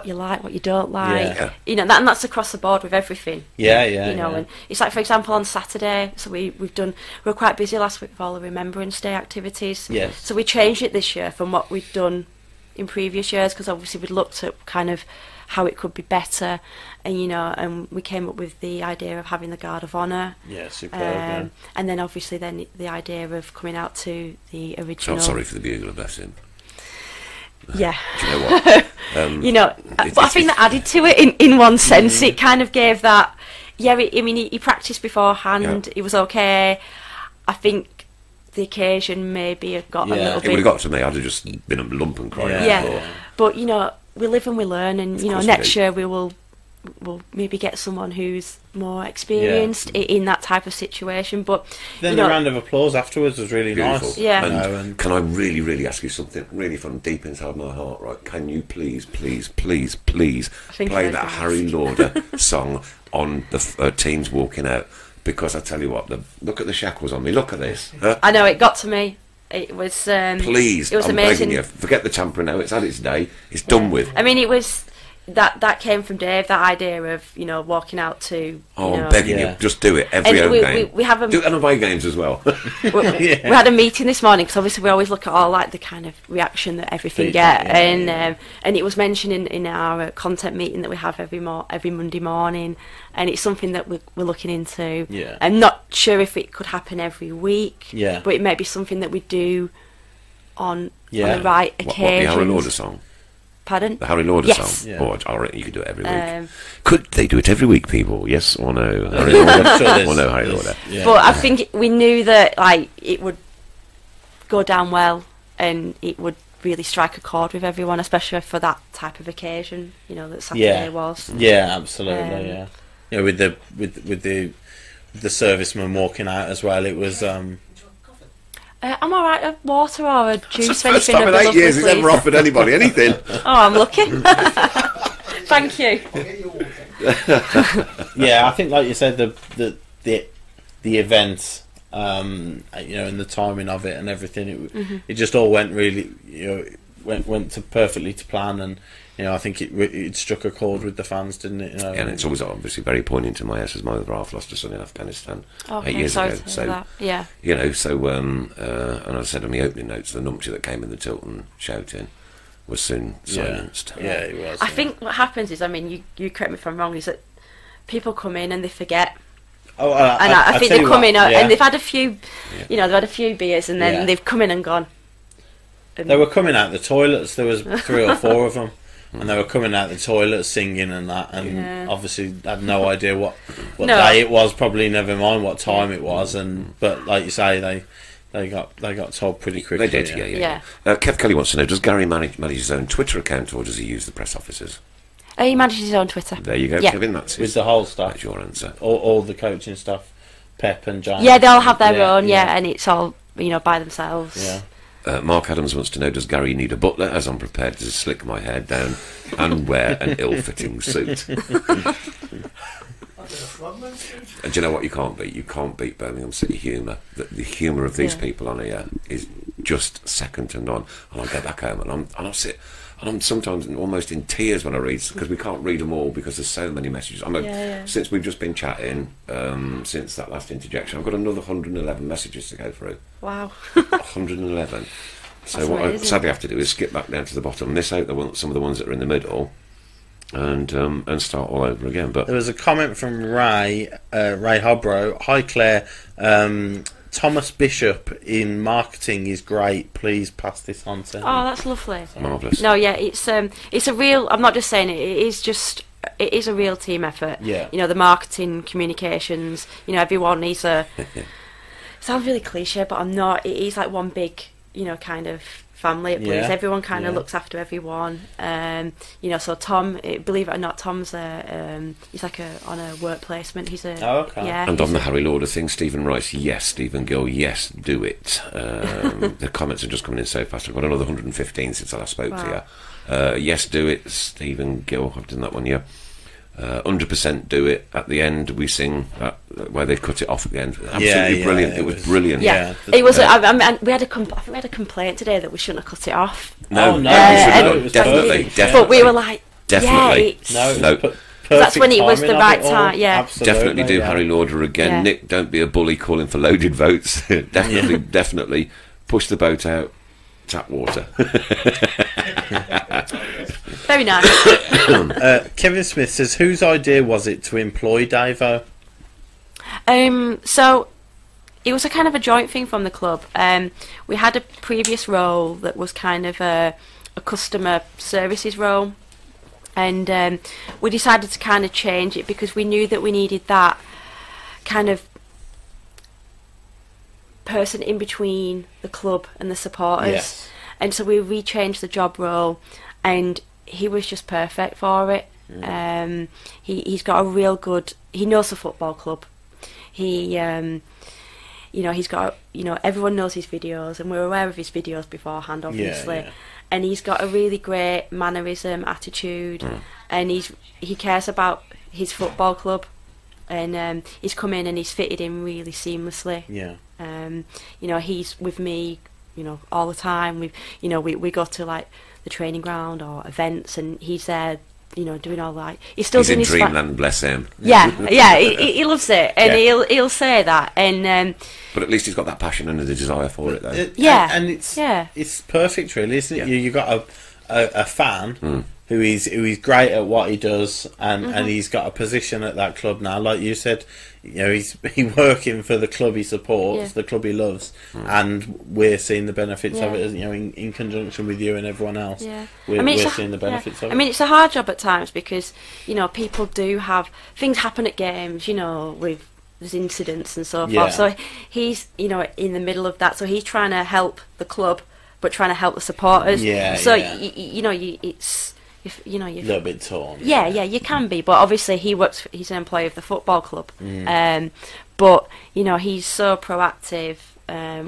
you like, what you don't like. And that's across the board with everything. And it's like, for example, on Saturday. So we were quite busy last week with all the Remembrance Day activities. Yes. So we changed it this year from what we'd done in previous years, because obviously we'd looked at kind of how it could be better, and and we came up with the idea of having the Guard of Honour. Superb. And then obviously the idea of coming out to the original. So I'm sorry for the bugler, bless him. Yeah. Do you know what? But I think that added to it in one sense. It kind of gave that. He practiced beforehand. It was okay. I think the occasion maybe had got a little bit. It would have got to me. I'd have just been a lump and cried. But we live and we learn, and next year we will we'll maybe get someone who's more experienced in that type of situation. But then the round of applause afterwards was really Beautiful. nice. Yeah. And can I really, really ask you something really from deep inside my heart, right? Can you please play that Harry Lauder song on the teams walking out? Because I tell you what, look at the shackles on me. Look at this. Huh? I know, it got to me. It was please, it was I'm amazing. begging you, forget the tampering now. It's had its day. It's done with. I mean, it was that came from Dave. That idea of walking out to. I'm begging you, just do it every home game. We have do it on away games as well. we had a meeting this morning because obviously we always look at all like the kind of reaction that everything get, and it was mentioned in our content meeting that we have every Monday morning, and it's something that we're looking into. Yeah. I'm not sure if it could happen every week. Yeah. But it may be something that we do on the right occasions. What, the Harry Lauder song? Pardon? The Harry Lauder song? Yeah. Oh, I reckon you could do it every week. Could they do it every week, people? Yes or no? Harry Lauder? Or no Harry Lauder? Yeah. But I think we knew that it would go down well and it would really strike a chord with everyone, especially for that type of occasion, that Saturday was. Yeah, absolutely, yeah. With the servicemen walking out as well, it was... I'm alright, a water or a juice. It's the first time in 8 years he's ever offered anybody anything. Oh, I'm lucky. Thank you. Yeah, I think, like you said, the event, and the timing of it and everything, it just all went really, went perfectly to plan, and I think it struck a chord with the fans, didn't it? And it's always obviously very poignant to my house, as my other half lost a son in Afghanistan 8 years sorry ago. to So hear that. Yeah. And I said in my opening notes, the numpty that came in the Tilton shouting was soon silenced. Yeah, it was. I think what happens is, I mean, you correct me if I'm wrong, is that people come in and they forget. Oh, and I think they come in and they've had a few, they've had a few beers, and then they've come in and gone. They were coming out the toilets. There was 3 or 4 of them, and they were coming out the toilets singing and that, and obviously had no idea what day it was. Probably never mind what time it was, but like you say, they got told pretty quickly. They did, yeah. Kev Kelly wants to know: does Gary manage his own Twitter account, or does he use the press offices? He manages his own Twitter. There you go, yeah. Kevin. That's with the whole stuff. That's your answer. All the coaching stuff, Pep and John. Yeah, they all have their own. And it's all by themselves. Yeah. Mark Adams wants to know: does Gary need a butler, as I'm prepared to slick my hair down and wear an ill-fitting suit? And do you know what you can't beat? You can't beat Birmingham City humour. The humour of these people on here is just second to none. And I'll go back home and I'll sit, and I'm sometimes almost in tears when I read, because we can't read them all because there's so many messages. Since we've just been chatting, since that last interjection, I've got another 111 messages to go through. Wow. 111. So That's what amazing. I sadly have to do is skip back down to the bottom, miss out some of the ones that are in the middle, and start all over again. But there was a comment from Ray Hobro. Hi Claire, Thomas Bishop in marketing is great. Please pass this on to him. Oh, that's lovely. Marvellous. No, yeah, it's a real. I'm not just saying it. It is a real team effort. Yeah. The marketing, communications. Everyone needs a. Sounds really cliche, but I'm not. It is like one big, kind of family at Blues. Everyone kind of looks after everyone. So Tom, believe it or not, Tom's he's like on a work placement. He's a And on the Harry Lauder thing, Stephen Rice, yes. Stephen Gill, yes, do it. The comments are just coming in so fast. I've got another 115 since I last spoke to you. Yes, do it. Stephen Gill, I've done that one, yeah. 100% do it. At the end, we sing where they cut it off at the end. Absolutely brilliant. It was brilliant. Yeah, it was. I mean, we had a complaint today that we shouldn't have cut it off. No, definitely. But we were like, definitely. That's when it was the right time. Yeah, definitely do Harry Lauder again. Yeah. Nick, don't be a bully calling for loaded votes. Definitely push the boat out. Tap water. Very nice. Kevin Smith says, whose idea was it to employ Davo? So it was a kind of a joint thing from the club. We had a previous role that was kind of a customer services role, and we decided to kind of change it because we knew that we needed that kind of person in between the club and the supporters. Yes. And so we rechanged the job role, and he was just perfect for it. He's got a real good. He knows the football club. He, he's got. Everyone knows his videos, and we're aware of his videos beforehand, obviously. Yeah. And he's got a really great mannerism, attitude, and he cares about his football club, and he's come in and he's fitted in really seamlessly. Yeah. He's with me, all the time. We go to like the training ground or events, and he's there, doing all that. He's in doing his dreamland, bless him. Yeah, he loves it, and he'll say that, and but at least he's got that passion and the desire for it, though. and it's perfect, really, isn't it? Yeah. You've got a fan who is great at what he does, and he's got a position at that club now. Like you said, he's working for the club he supports, the club he loves, and we're seeing the benefits of it. In conjunction with you and everyone else, we're seeing the benefits of it. I mean, it's a hard job at times because people do have things happen at games. There's incidents and so forth. So he's in the middle of that. So he's trying to help the club, but trying to help the supporters. It's. You're a little bit torn. Yeah, you can be, but obviously he's an employee of the football club. But he's so proactive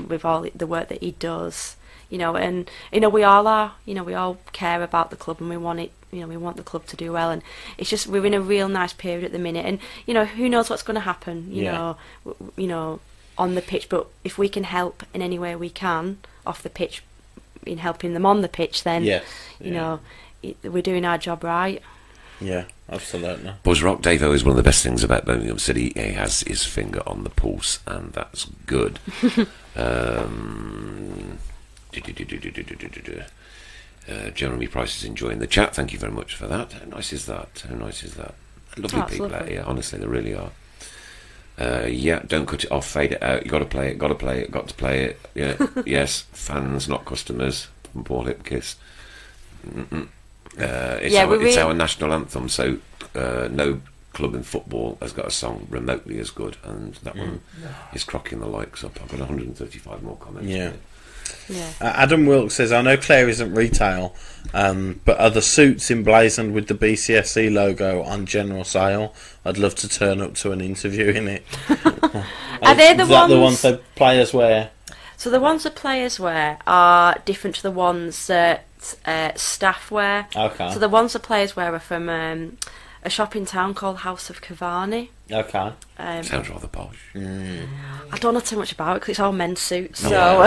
with all the work that he does. And we all are. We all care about the club, and we want it. We want the club to do well, and it's just we're in a real nice period at the minute, and who knows what's going to happen. On the pitch, but if we can help in any way we can off the pitch, in helping them on the pitch, then we're doing our job right. Yeah, absolutely. Buzz Rock Davo is one of the best things about Birmingham City. He has his finger on the pulse, and that's good. Jeremy Price is enjoying the chat. Thank you very much for that. How nice is that? Lovely people out here. Honestly, they really are. Don't cut it off, fade it out. You got to play it. Got to play it. Yeah, yes. Fans, not customers. From Paul Hipkiss. It's our national anthem, so no club in football has got a song remotely as good, and that one is crocking the likes up. I've got 135 more comments. Adam Wilkes says, I know Claire isn't retail, but are the suits emblazoned with the BCFC logo on general sale? I'd love to turn up to an interview in it. Are they the ones that players wear? So the ones that players wear are different to the ones that staff wear. Okay. So the ones that players wear are from a shop in town called House of Cavani. Okay. Sounds rather posh. I don't know too much about it because it's all men's suits. So,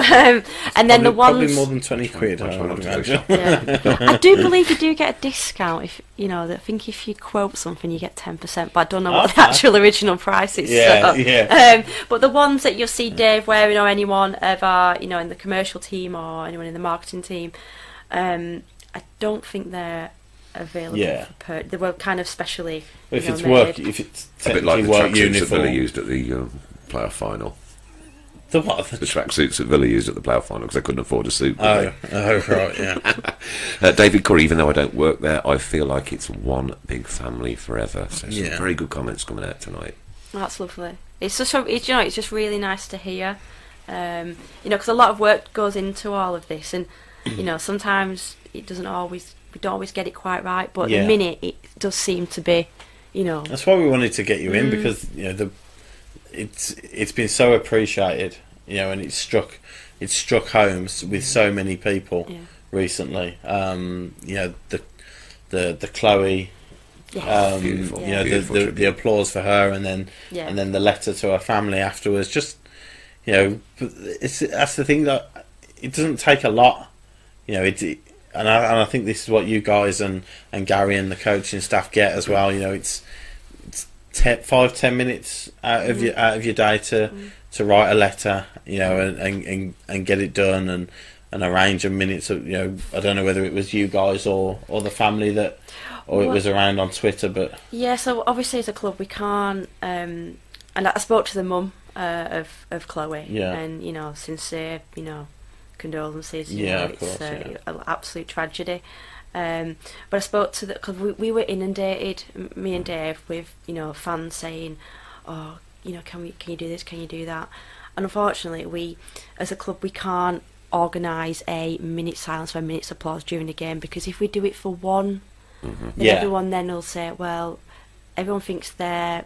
and then the ones probably more than 20 quid. I would imagine. I do believe you do get a discount if I think if you quote something you get 10%, but I don't know what the actual original price is. But the ones that you'll see Dave wearing or anyone ever, in the commercial team or anyone in the marketing team, I don't think they're available for they were kind of specially if it's made. Work, if it's a bit like the work tracksuits uniform. that Villa used at the playoff final. The what? The tracksuits that Villa used at the playoff final because they couldn't afford a suit. Right, yeah. David Curry, even though I don't work there, I feel like it's one big family forever. So some very good comments coming out tonight. That's lovely. It's just it's just really nice to hear. Because a lot of work goes into all of this, and sometimes it doesn't always. We don't always get it quite right, but at the minute it does seem to be, That's why we wanted to get you in because it's been so appreciated, and it's struck home with so many people recently. The Chloe, beautiful, the applause for her, and then the letter to her family afterwards. Just that's the thing that it doesn't take a lot, And I think this is what you guys and Gary and the coaching staff get as well. It's 5-10 minutes out of your day to write a letter, and get it done and arrange a minutes of I don't know whether it was you guys or the family it was around on Twitter, but so obviously as a club we can't. And I spoke to the mum of Chloe, and sincere condolences. Of course, it's an absolute tragedy. But I spoke to because we were inundated, me and Dave, with fans saying, "Oh, can you do this? Can you do that?" And unfortunately, we as a club we can't organise a minute's silence or a minute's applause during the game because if we do it for one then everyone then will say, well, everyone thinks they're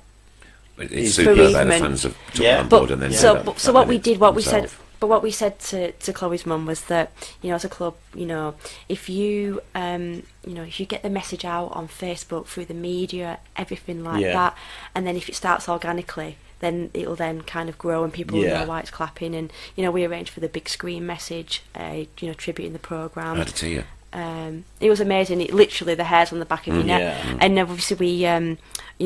It's super about the fans of Tilton and Boden. Then so what we did, what we said. But what we said to Chloe's mum was that, you know, as a club, you know, if you if you get the message out on Facebook, through the media, everything like that, and then if it starts organically, then it'll then kind of grow and people will know why it's clapping. And, you know, we arranged for the big screen message, tributing the programme. How'd it to you? It was amazing. It literally, the hairs on the back of your neck. And obviously we,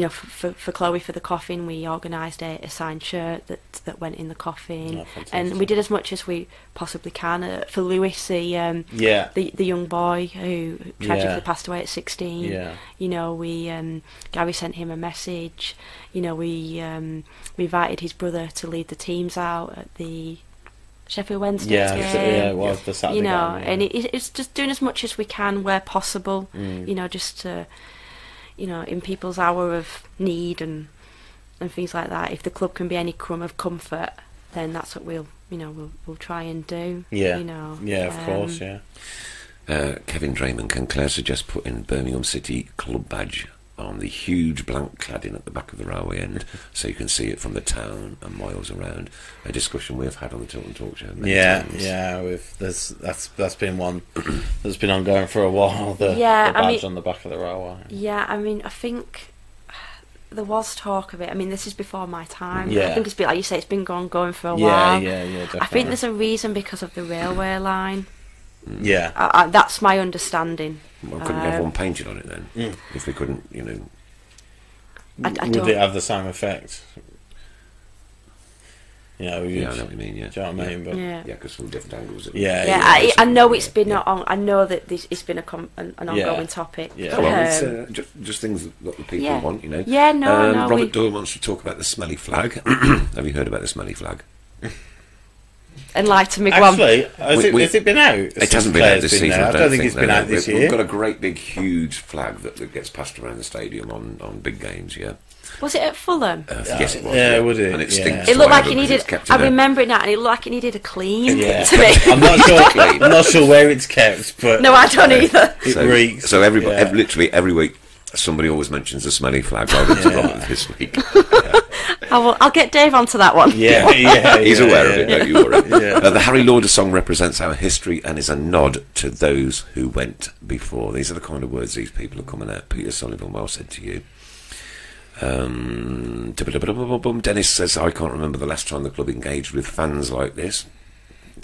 for Chloe, for the coffin, we organised a signed shirt that went in the coffin, and we did as much as we possibly can. For Lewis, the young boy who tragically passed away at 16. You know, we Gary sent him a message. You know, we invited his brother to lead the teams out at the Sheffield Wednesday game. It was the Saturday game. And it's just doing as much as we can where possible. You know, just to, you know, in people's hour of need and things like that. If the club can be any crumb of comfort, then that's what we'll try and do. You know. Of course. Kevin Drayman, can Claire suggest putting Birmingham City club badge on the huge blank cladding at the back of the railway end, so you can see it from the town and miles around? A discussion we've had on the Tilton Talk Show many times. That's been one that's been ongoing for a while. The badge on the back of the railway. I mean, I think there was talk of it. I mean, this is before my time. Yeah. I think it's been, like you say, it's been going for a while. Definitely. I think there's a reason because of the railway line. Yeah. That's my understanding. Well, couldn't we have one painted on it then? If we couldn't, you know. Would it have the same effect? You know, I know what you mean. Yeah. Do you know what I mean? But because from different angles. I know it's been I know that it's been an ongoing topic. Yeah. Well, it's just things that the people want, you know. Yeah, no. Robert Doyle wants to talk about the smelly flag. Have you heard about the smelly flag? Enlighten me, actually, has it been out? It hasn't been out this season. I don't think it's been out this year. We've got a great big huge flag that gets passed around the stadium on big games. Was it at Fulham? Yes, it was. Yeah, would it? And it stinks. It looked like it needed. I remember it now, and it looked like it needed a clean. Yeah. To me. I'm not sure where it's kept, but no, I don't either. It reeks. So everybody, literally every week, somebody always mentions the smelly flag. I went to Robert this week. I'll get Dave onto that one. He's aware of it, don't you worry. The Harry Lauder song represents our history and is a nod to those who went before. These are the kind of words these people are coming out. Peter Sullivan, well said to you. Dennis says, I can't remember the last time the club engaged with fans like this.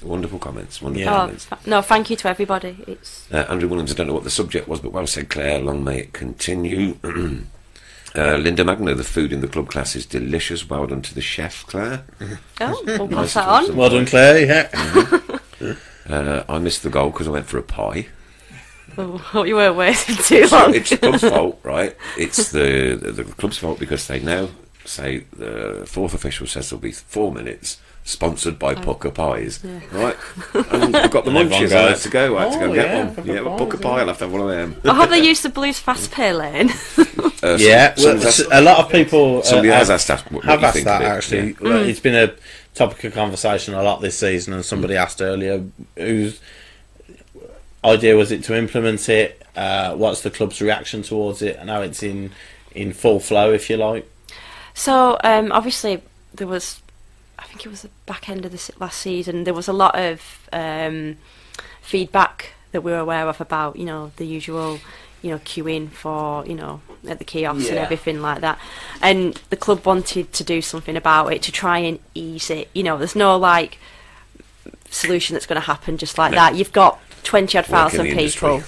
Wonderful comments. Comments. No, thank you to everybody. It's Andrew Williams, I don't know what the subject was, but well said, Claire. Long may it continue. Linda Magno, the food in the club class is delicious. Well done to the chef, Claire. We'll pass that on. Well done, Claire. I missed the goal because I went for a pie. Oh, you weren't waiting too long. So it's the club's fault, right? It's the club's fault because they now say the fourth official says there'll be 4 minutes. Sponsored by Pucker Pies, right? And I've got the munchies. I had to go. I had to go get one. Yeah, Pucker Pie. I'll have to have one of them. Have they used the Blues fast pay lane? A lot of people. Somebody has asked that. Have asked that actually. It's been a topic of conversation a lot this season, and somebody asked earlier whose idea was it to implement it. What's the club's reaction towards it? And now it's in full flow, if you like. So obviously there was. I think it was the back end of the last season. There was a lot of feedback that we were aware of about, you know, the usual, you know, queuing for, you know, at the kiosks and everything like that. And the club wanted to do something about it to try and ease it. You know, there's no like solution that's going to happen just like that. You've got 20-odd thousand people.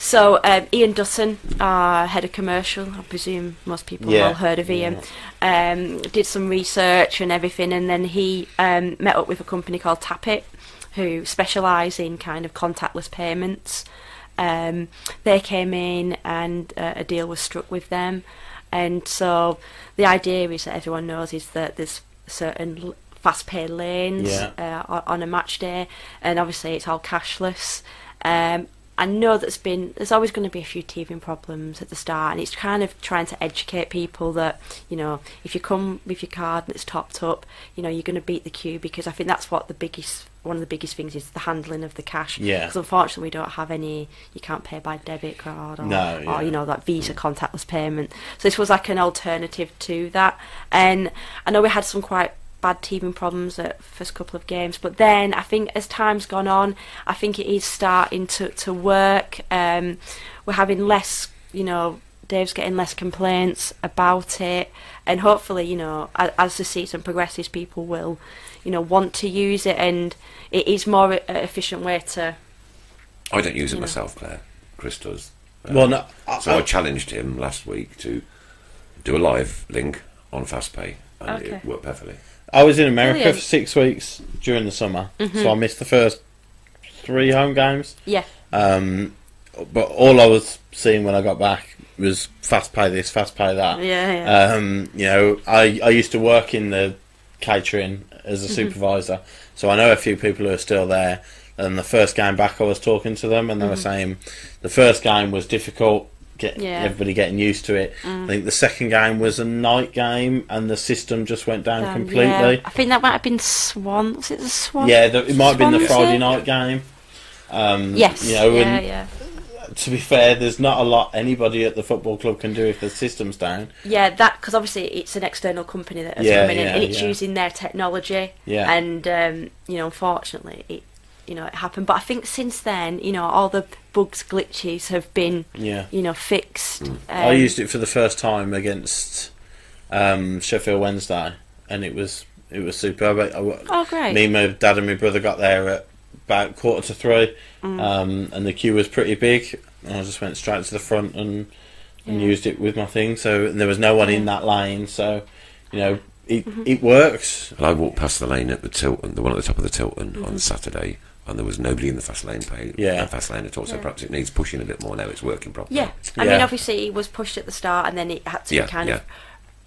So Ian Dutton, head of commercial, I presume most people have all heard of Ian, did some research and everything, and then he met up with a company called Tapit, who specialise in kind of contactless payments. They came in and a deal was struck with them, and so the idea is that everyone knows is that there's certain fast pay lanes on a match day, and obviously it's all cashless. I know there's always going to be a few teething problems at the start, and it's kind of trying to educate people that, you know, if you come with your card and it's topped up, you know, you're going to beat the queue, because I think that's what the biggest one of the biggest things is the handling of the cash. Yeah. Because unfortunately we don't have any. You can't pay by debit card or, No, yeah. or you know, like Visa contactless payment. So this was like an alternative to that. And I know we had some quite bad teething problems at first couple of games, but then I think as time's gone on, I think it is starting to work. We're having less, you know, Dave's getting less complaints about it, and hopefully, you know, as the season progresses, people will, you know, want to use it, and it is more efficient way to. I don't use it You know. myself, Claire. Chris does. Well, no, So I challenged him last week to do a live link on FastPay, and Okay. it worked perfectly. I was in America Brilliant. for 6 weeks during the summer, so I missed the first 3 home games. Yeah. But all I was seeing when I got back was fast pay this, fast pay that. Yeah. You know, I used to work in the catering as a supervisor, so I know a few people who are still there. And the first game back, I was talking to them, and they were saying the first game was difficult. Everybody getting used to it. I think the second game was a night game, and the system just went down completely. Yeah. I think that might have been Swan. Was it the Swan? Yeah, it might have been the Swansea? Friday night game. Yes. You know, and yeah. to be fair, there's not a lot anybody at the football club can do if the system's down. Yeah, that because obviously it's an external company that has Yeah, come in and it's yeah. using their technology. Yeah. And you know, unfortunately, it happened. But I think since then, you know, all the bugs, glitches have been, Yeah. you know, fixed. I used it for the first time against Sheffield Wednesday, and it was superb. Oh, great. Me, my dad, and my brother got there at about 2:45, and the queue was pretty big. And I just went straight to the front and used it with my thing. So and there was no one in that lane, so you know it works. And I walked past the lane at the Tilton, the one at the top of the Tilton, on Saturday, and there was nobody in the fast lane fast lane at all. So perhaps it needs pushing a bit more now. It's working properly. Yeah. I mean, obviously, it was pushed at the start, and then it had to be kind of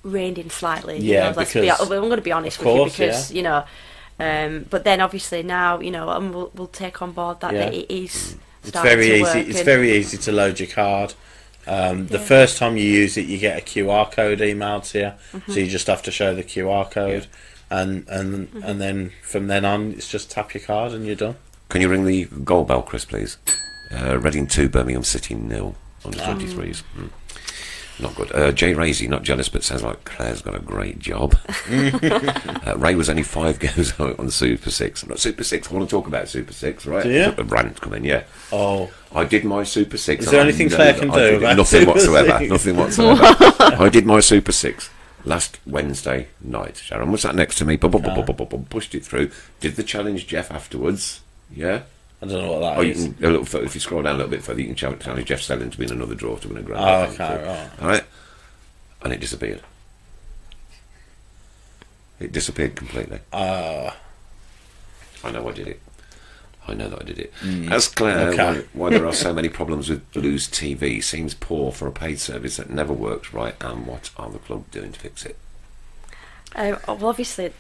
reined in slightly. Yeah, you know, because I'm going to be honest of with course, you because you know. But then obviously now, you know, and we'll take on board that it is. It's starting very to easy. work It's and- very easy to load your card. The first time you use it, you get a QR code emailed to you, so you just have to show the QR code, and then from then on, it's just tap your card and you're done. Can you ring the goal bell, Chris, please? Reading 2, Birmingham City 0 on the 23s. Not good. Jay Raisy, not jealous, but sounds like Claire's got a great job. Ray was only 5 goes out on Super 6. Not Super 6, I want to talk about Super 6, right? Do you? A rant coming, yeah. Oh, I did my Super 6. Is there anything Claire can do about Nothing Super whatsoever. 6? Nothing whatsoever. I did my Super 6 last Wednesday night. Sharon was sat next to me, pushed it through, did the challenge Jeff afterwards, yeah? I don't know what that Oh, you is. can, if you scroll down a little bit further, you can challenge Jeff Stelling to win another draw to win a grand. Oh, okay, right. All right, and it disappeared. It disappeared completely. I know I did it. I know that I did it. As Claire, Okay. why there are so many problems with Blues TV seems poor for a paid service that never works right, and what are the club doing to fix it? Well, obviously,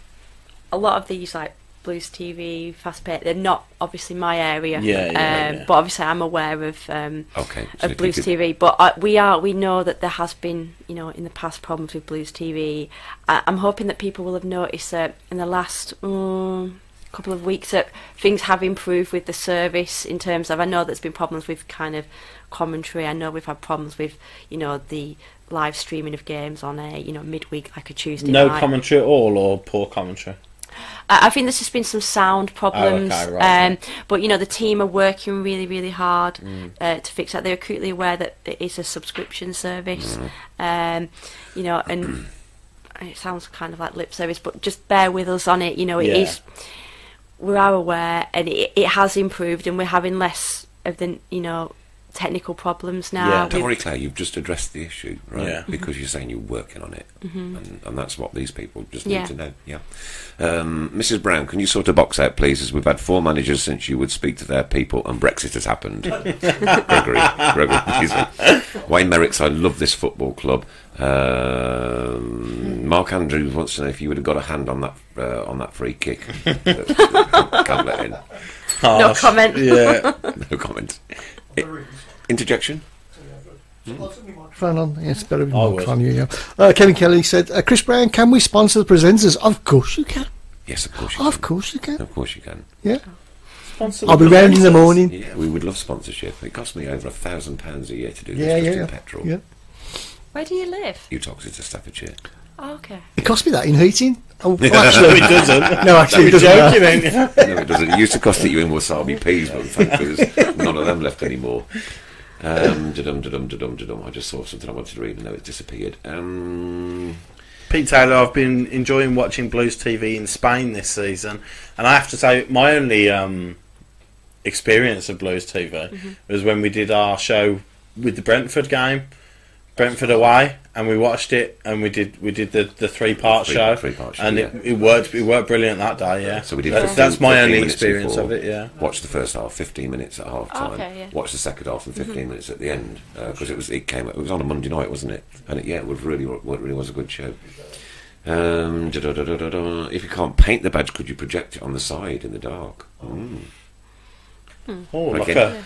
a lot of these like Blues TV, Fast Pay, they're not obviously my area. Yeah. But obviously, I'm aware of Okay. So of Blues TV. But we know that there has been, you know, in the past problems with Blues TV. I'm hoping that people will have noticed that in the last couple of weeks that things have improved with the service in terms of, I know there's been problems with kind of commentary. I know we've had problems with, you know, the live streaming of games on a, you know, midweek, like a Tuesday No night. commentary at all, or poor commentary? I think there's just been some sound problems, okay, right. but you know the team are working really, really hard to fix that. They're acutely aware that it is a subscription service, you know, and it sounds kind of like lip service, but just bear with us on it. You know, it is. We are aware, and it has improved, and we're having less of the, you know, technical problems now. Yeah. Don't worry, Claire, you've just addressed the issue, right? Yeah. Because you're saying you're working on it, and that's what these people just need to know. Yeah. Mrs. Brown, can you sort a box out, please, as we've had 4 managers since you would speak to their people and Brexit has happened. Gregory. Wayne Merricks, I love this football club. Mark Andrews wants to know if you would have got a hand on that free kick. Can't let in. No comment. Yeah. No comment. Interjection? Phone on. Yes, better be I more would. on you. Yeah. Kevin Kelly said, Chris Brown, can we sponsor the presenters? Of course you can. Yes, of course you Oh, can. of course you can. Of course you can. Yeah. Sponsor I'll be the round in the presenters. morning. Yeah, we would love sponsorship. It costs me over £1,000 a year to do Yeah, this just yeah, in yeah. petrol. Yeah. Where do you live? Utox to Staffordshire. Oh, okay. It cost me that in heating. Oh, No, actually, it doesn't. no, actually, it You're doesn't. joking, ain't you? No, it doesn't. It used to cost it you in wasabi peas, but thankfully there's none of them left anymore. I just saw something I wanted to read and now it's disappeared. Pete Taylor, I've been enjoying watching Blues TV in Spain this season, and I have to say my only experience of Blues TV was when we did our show with the Brentford game, Brentford away, and we watched it, and we did the three-part show, and yeah. it worked brilliant that day. Yeah, So we did. that's my 15 only minutes experience before. of it. Yeah. Watch the first half, 15 minutes at half time. Okay, yeah. Watch the second half and 15 minutes at the end because it was on a Monday night, wasn't it? And it was really was a good show. If you can't paint the badge, could you project it on the side in the dark? Oh, like Okay.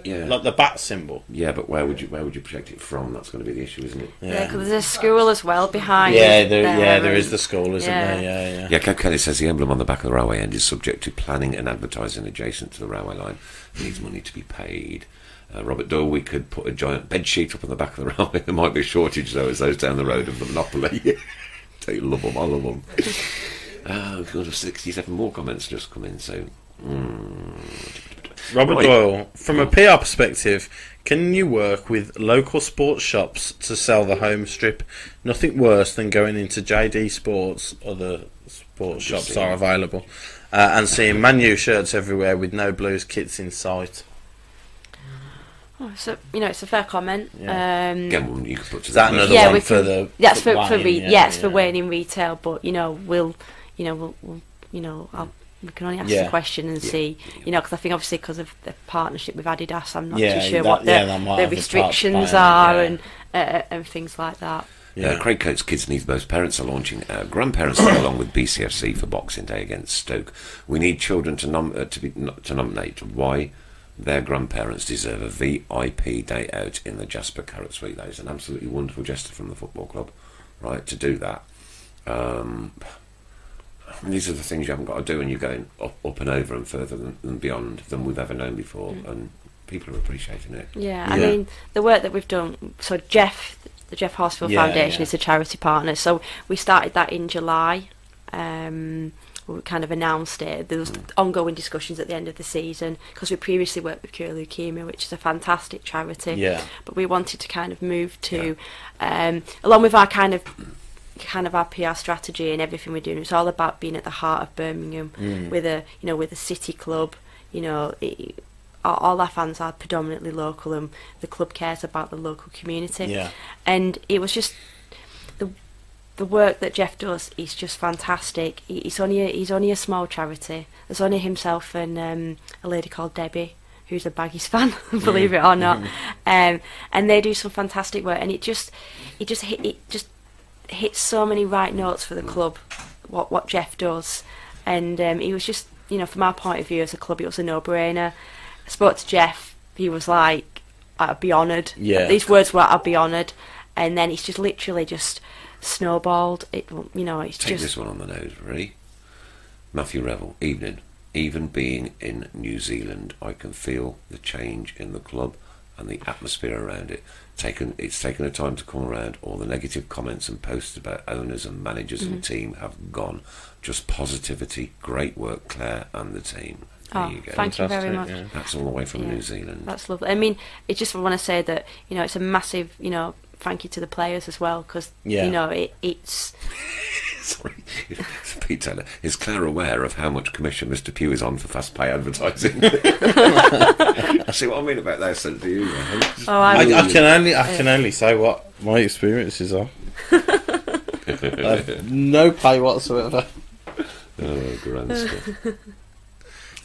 Yeah, the bat symbol. yeah, but where would you project it from? That's going to be the issue, isn't it? Yeah, because there's a school as well behind. Yeah, there there is and- the school, isn't yeah. there? Yeah. Yeah, Kev Kelly says the emblem on the back of the railway end is subject to planning and advertising adjacent to the railway line. It needs money to be paid. Robert Doyle, we could put a giant bed sheet up on the back of the railway. There might be a shortage, though, as those down the road of the Monopoly. They love them, I love them. We've got 67 more comments just come in, so... Robert Right. Doyle, from a PR perspective, can you work with local sports shops to sell the home strip? Nothing worse than going into JD Sports, other sports shops seeing- are available, and seeing Man U shirts everywhere with no Blues kits in sight. Oh, so it's a fair comment. Yeah. Again, one you could put to Is that the another Yeah, one we for can- the That's for Wayne, it's for Wayne in retail, but we'll we can only ask Yeah. the question and see, because I think obviously because of the partnership with Adidas, I'm not Yeah, too sure that- what yeah, that might the have a restrictions part to play are in it, and things like that. Yeah. Craig Coates Kids Need Most Parents are launching Grandparents Day along with BCFC for Boxing Day against Stoke. We need children to nominate why their grandparents deserve a VIP day out in the Jasper Carrot Suite. That is an absolutely wonderful gesture from the football club, right, to do that. These are the things you haven't got to do, and you're going up and over and further than beyond than we've ever known before, and people are appreciating it. Yeah, I Yeah. mean the work that we've done. So the Jeff Horsfield Yeah, Foundation yeah. is a charity partner. So we started that in July. We kind of announced it. There was ongoing discussions at the end of the season because we previously worked with Cure Leukemia, which is a fantastic charity. Yeah. But we wanted to kind of move to, along with our kind of our PR strategy and everything we're doing. It's all about being at the heart of Birmingham with a city club. All our fans are predominantly local, and the club cares about the local community. Yeah. And it was just the work that Jeff does is just fantastic. He's only a small charity. There's only himself and a lady called Debbie, who's a Baggies fan, believe it or not. And they do some fantastic work, and it just hits so many right notes for the club. What Jeff does, and he was just from our point of view as a club, it was a no-brainer. I spoke to Jeff. He was like, "I'd be honoured." Yeah. These words were, "I'd be honoured," and then it's just literally just snowballed. It's Take just this one on the nose, ready? Matthew Revel, evening. Even being in New Zealand, I can feel the change in the club and the atmosphere around it. It's taken a time to come around. All the negative comments and posts about owners and managers and team have gone. Just positivity. Great work, Claire and the team. There you go. Thank you very much. Fantastic, That's all the way from Yeah. New Zealand. That's lovely. I mean, I want to say that it's a massive thank you to the players as well, because it's Sorry, Pete Taylor. Is Claire aware of how much commission Mr. Pugh is on for fast pay advertising? See what I mean about that, so do you? I can only say what my experiences are. No pay whatsoever. Oh, grand stuff.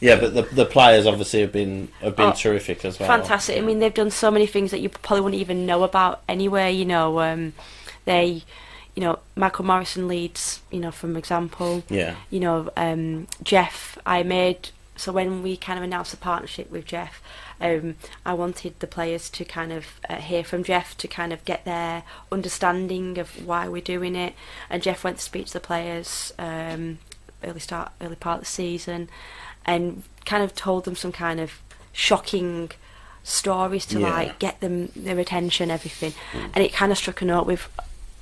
Yeah, but the players obviously have been terrific as well. fantastic. I mean, they've done so many things that you probably wouldn't even know about anyway. Michael Morrison leads, from example. Yeah. Jeff, so when we kind of announced the partnership with Jeff, I wanted the players to kind of hear from Jeff to kind of get their understanding of why we're doing it. And Jeff went to speak to the players early part of the season, and kind of told them some kind of shocking stories to like get their attention, everything, and it kind of struck a note with,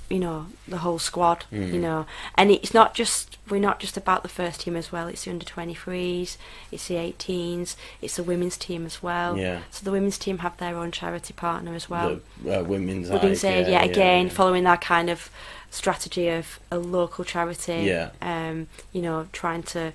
you know, the whole squad, you know, and we're not just about the first team as well. It's the under-23s, it's the 18s, it's the women's team as well. Yeah. So the women's team have their own charity partner as well. The women's aid, again, following that kind of strategy of a local charity. Yeah. You know, trying to,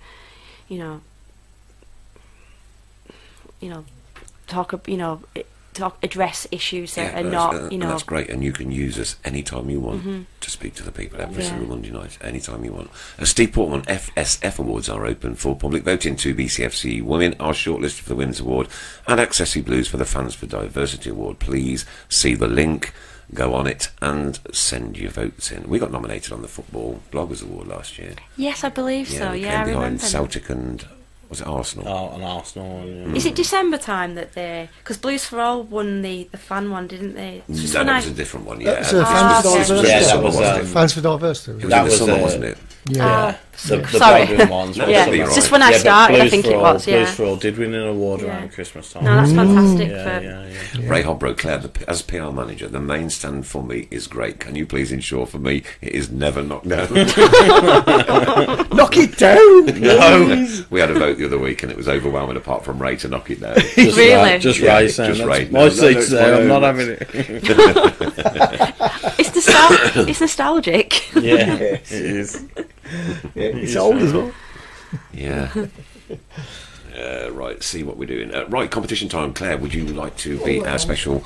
address issues that are not, And that's great, and you can use us anytime you want to speak to the people every single Monday night, anytime you want. Steve Portman FSF Awards are open for public voting to BCFC Women, are shortlisted for the Women's Award, and Accessi Blues for the Fans for Diversity Award. Please see the link, go on it, and send your votes in. We got nominated on the Football Bloggers Award last year. Yes, I believe so. We Yeah, came I behind remember. Celtic and... was it Arsenal? Oh, and Arsenal. Yeah. Is it December time that because Blues for All won the fan one, didn't they? It's No, that was a different one. Yeah, That's Fans for Diversity. Yeah, that was Fans for Diversity. It was that in the was summer, wasn't it? Yeah. the sorry. Boden ones. No, Yeah, that'll be it's right. just when I but started, I Blues think for it All- was. Blues Yeah. for All did win an award Yeah. around Christmas time. No, that's fantastic. Yeah. Ray Hobro, Claire, as PR manager, the main stand for me is great. Can you please ensure for me it is never knocked down? Knock it down! No. We had a vote the other week and it was overwhelming apart from Ray to knock it down. Just Really? Ray, just Yeah, Ray just saying, Ray. "That's No, my no, seat's it's there, my I'm not own." having it. It's nostalgic. Yeah, it is. It's old as well. Yeah. Right, see what we're doing. Right, competition time. Claire, would you like to be our special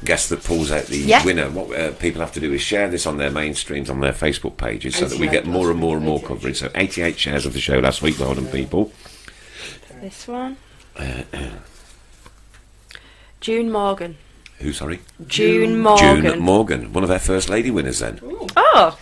guest that pulls out the winner? What people have to do is share this on their mainstreams, on their Facebook pages, so that we get more and more and more coverage. So 88 shares of the show last week, well done, people. This one. June Morgan. Who, sorry? June Morgan. June Morgan, one of our First Lady winners then. Oh,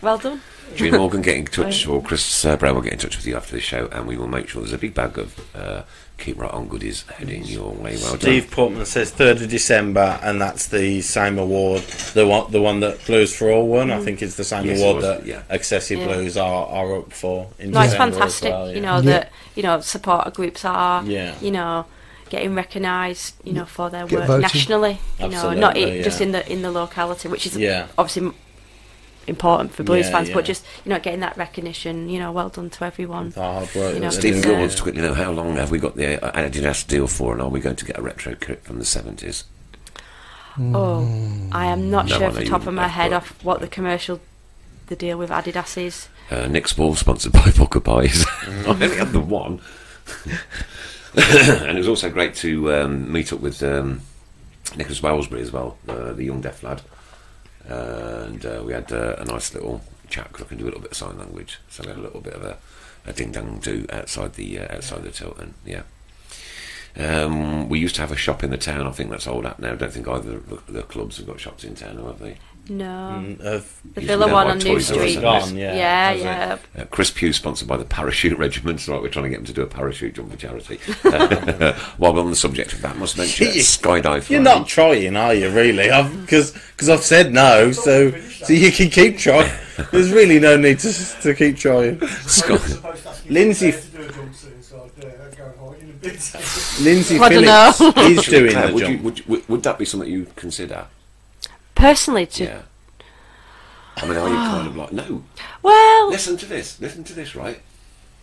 well done. June Morgan, get in touch, or Chris Brown will get in touch with you after the show, and we will make sure there's a big bag of Keep Right On goodies heading your way. Well done. Steve Portman says 3rd of December, and that's the same award, the one that Blues for All won. I think it's the same Yes, it award was, that yeah. Excessive Blues are up for. In No, it's December fantastic. as well, You know that supporter groups are. Yeah. You know, getting recognised. You know, for their Get work voted. nationally. You know, not Absolutely, just yeah. in the locality, which is Yeah. obviously important for Blues Yeah, fans, yeah. but just getting that recognition. You know, well done to everyone. The hard work You know, that they Stephen do. Gill wants to quickly know how long have we got the Adidas deal for, and are we going to get a retro kit from the 70s? Oh, I am not No, sure I off know the you top of my wouldn't, head but- off what the deal with Adidas is. Nick's Ball, sponsored by Poker Pies. I only had the one. And it was also great to meet up with Nicholas Wellsbury as well, the young deaf lad. And we had a nice little chat, because I can do a little bit of sign language. So we had a little bit of a ding-dong do outside the Tilton, yeah. We used to have a shop in the town. I think that's old hat now. I don't think either of the clubs have got shops in town, have they? No. The The Villa know one what on New Toys R Us Street. gone, yeah. Yeah. Chris Pugh, sponsored by the Parachute Regiment. Right, we're trying to get him to do a parachute jump for charity. While we're on the subject of that, must mention skydive. You're not trying, are you? Really? Because I've said no, so you can keep trying. There's really no need to keep trying. Lindsay Lindsay I don't know. Phillips is doing Claire, the jump. would that be something you consider? Personally, Yeah. I mean, are you kind of like, no, well, listen to this, right?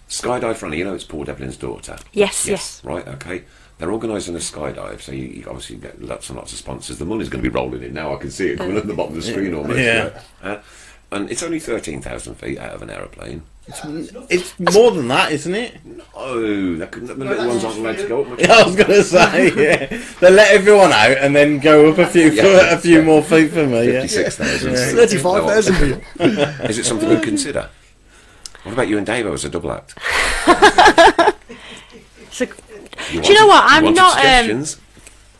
Skydive Franny, it's Paul Devlin's daughter. yes. Right, okay. They're organising a skydive, so you obviously get lots and lots of sponsors. The money's going to be rolling in now. I can see it coming at the bottom of the screen almost. Yeah. Right? And it's only 13,000 feet out of an aeroplane. It's more than that, isn't it? Oh, the little ones aren't allowed to go up much. Yeah, I was going to say, yeah. They let everyone out and then go up a few more feet for me. Yeah. 56,000. 35,000 for you. Is it something we'd consider? What about you and Davo as a double act? So, do you know what? I'm not. Suggestions?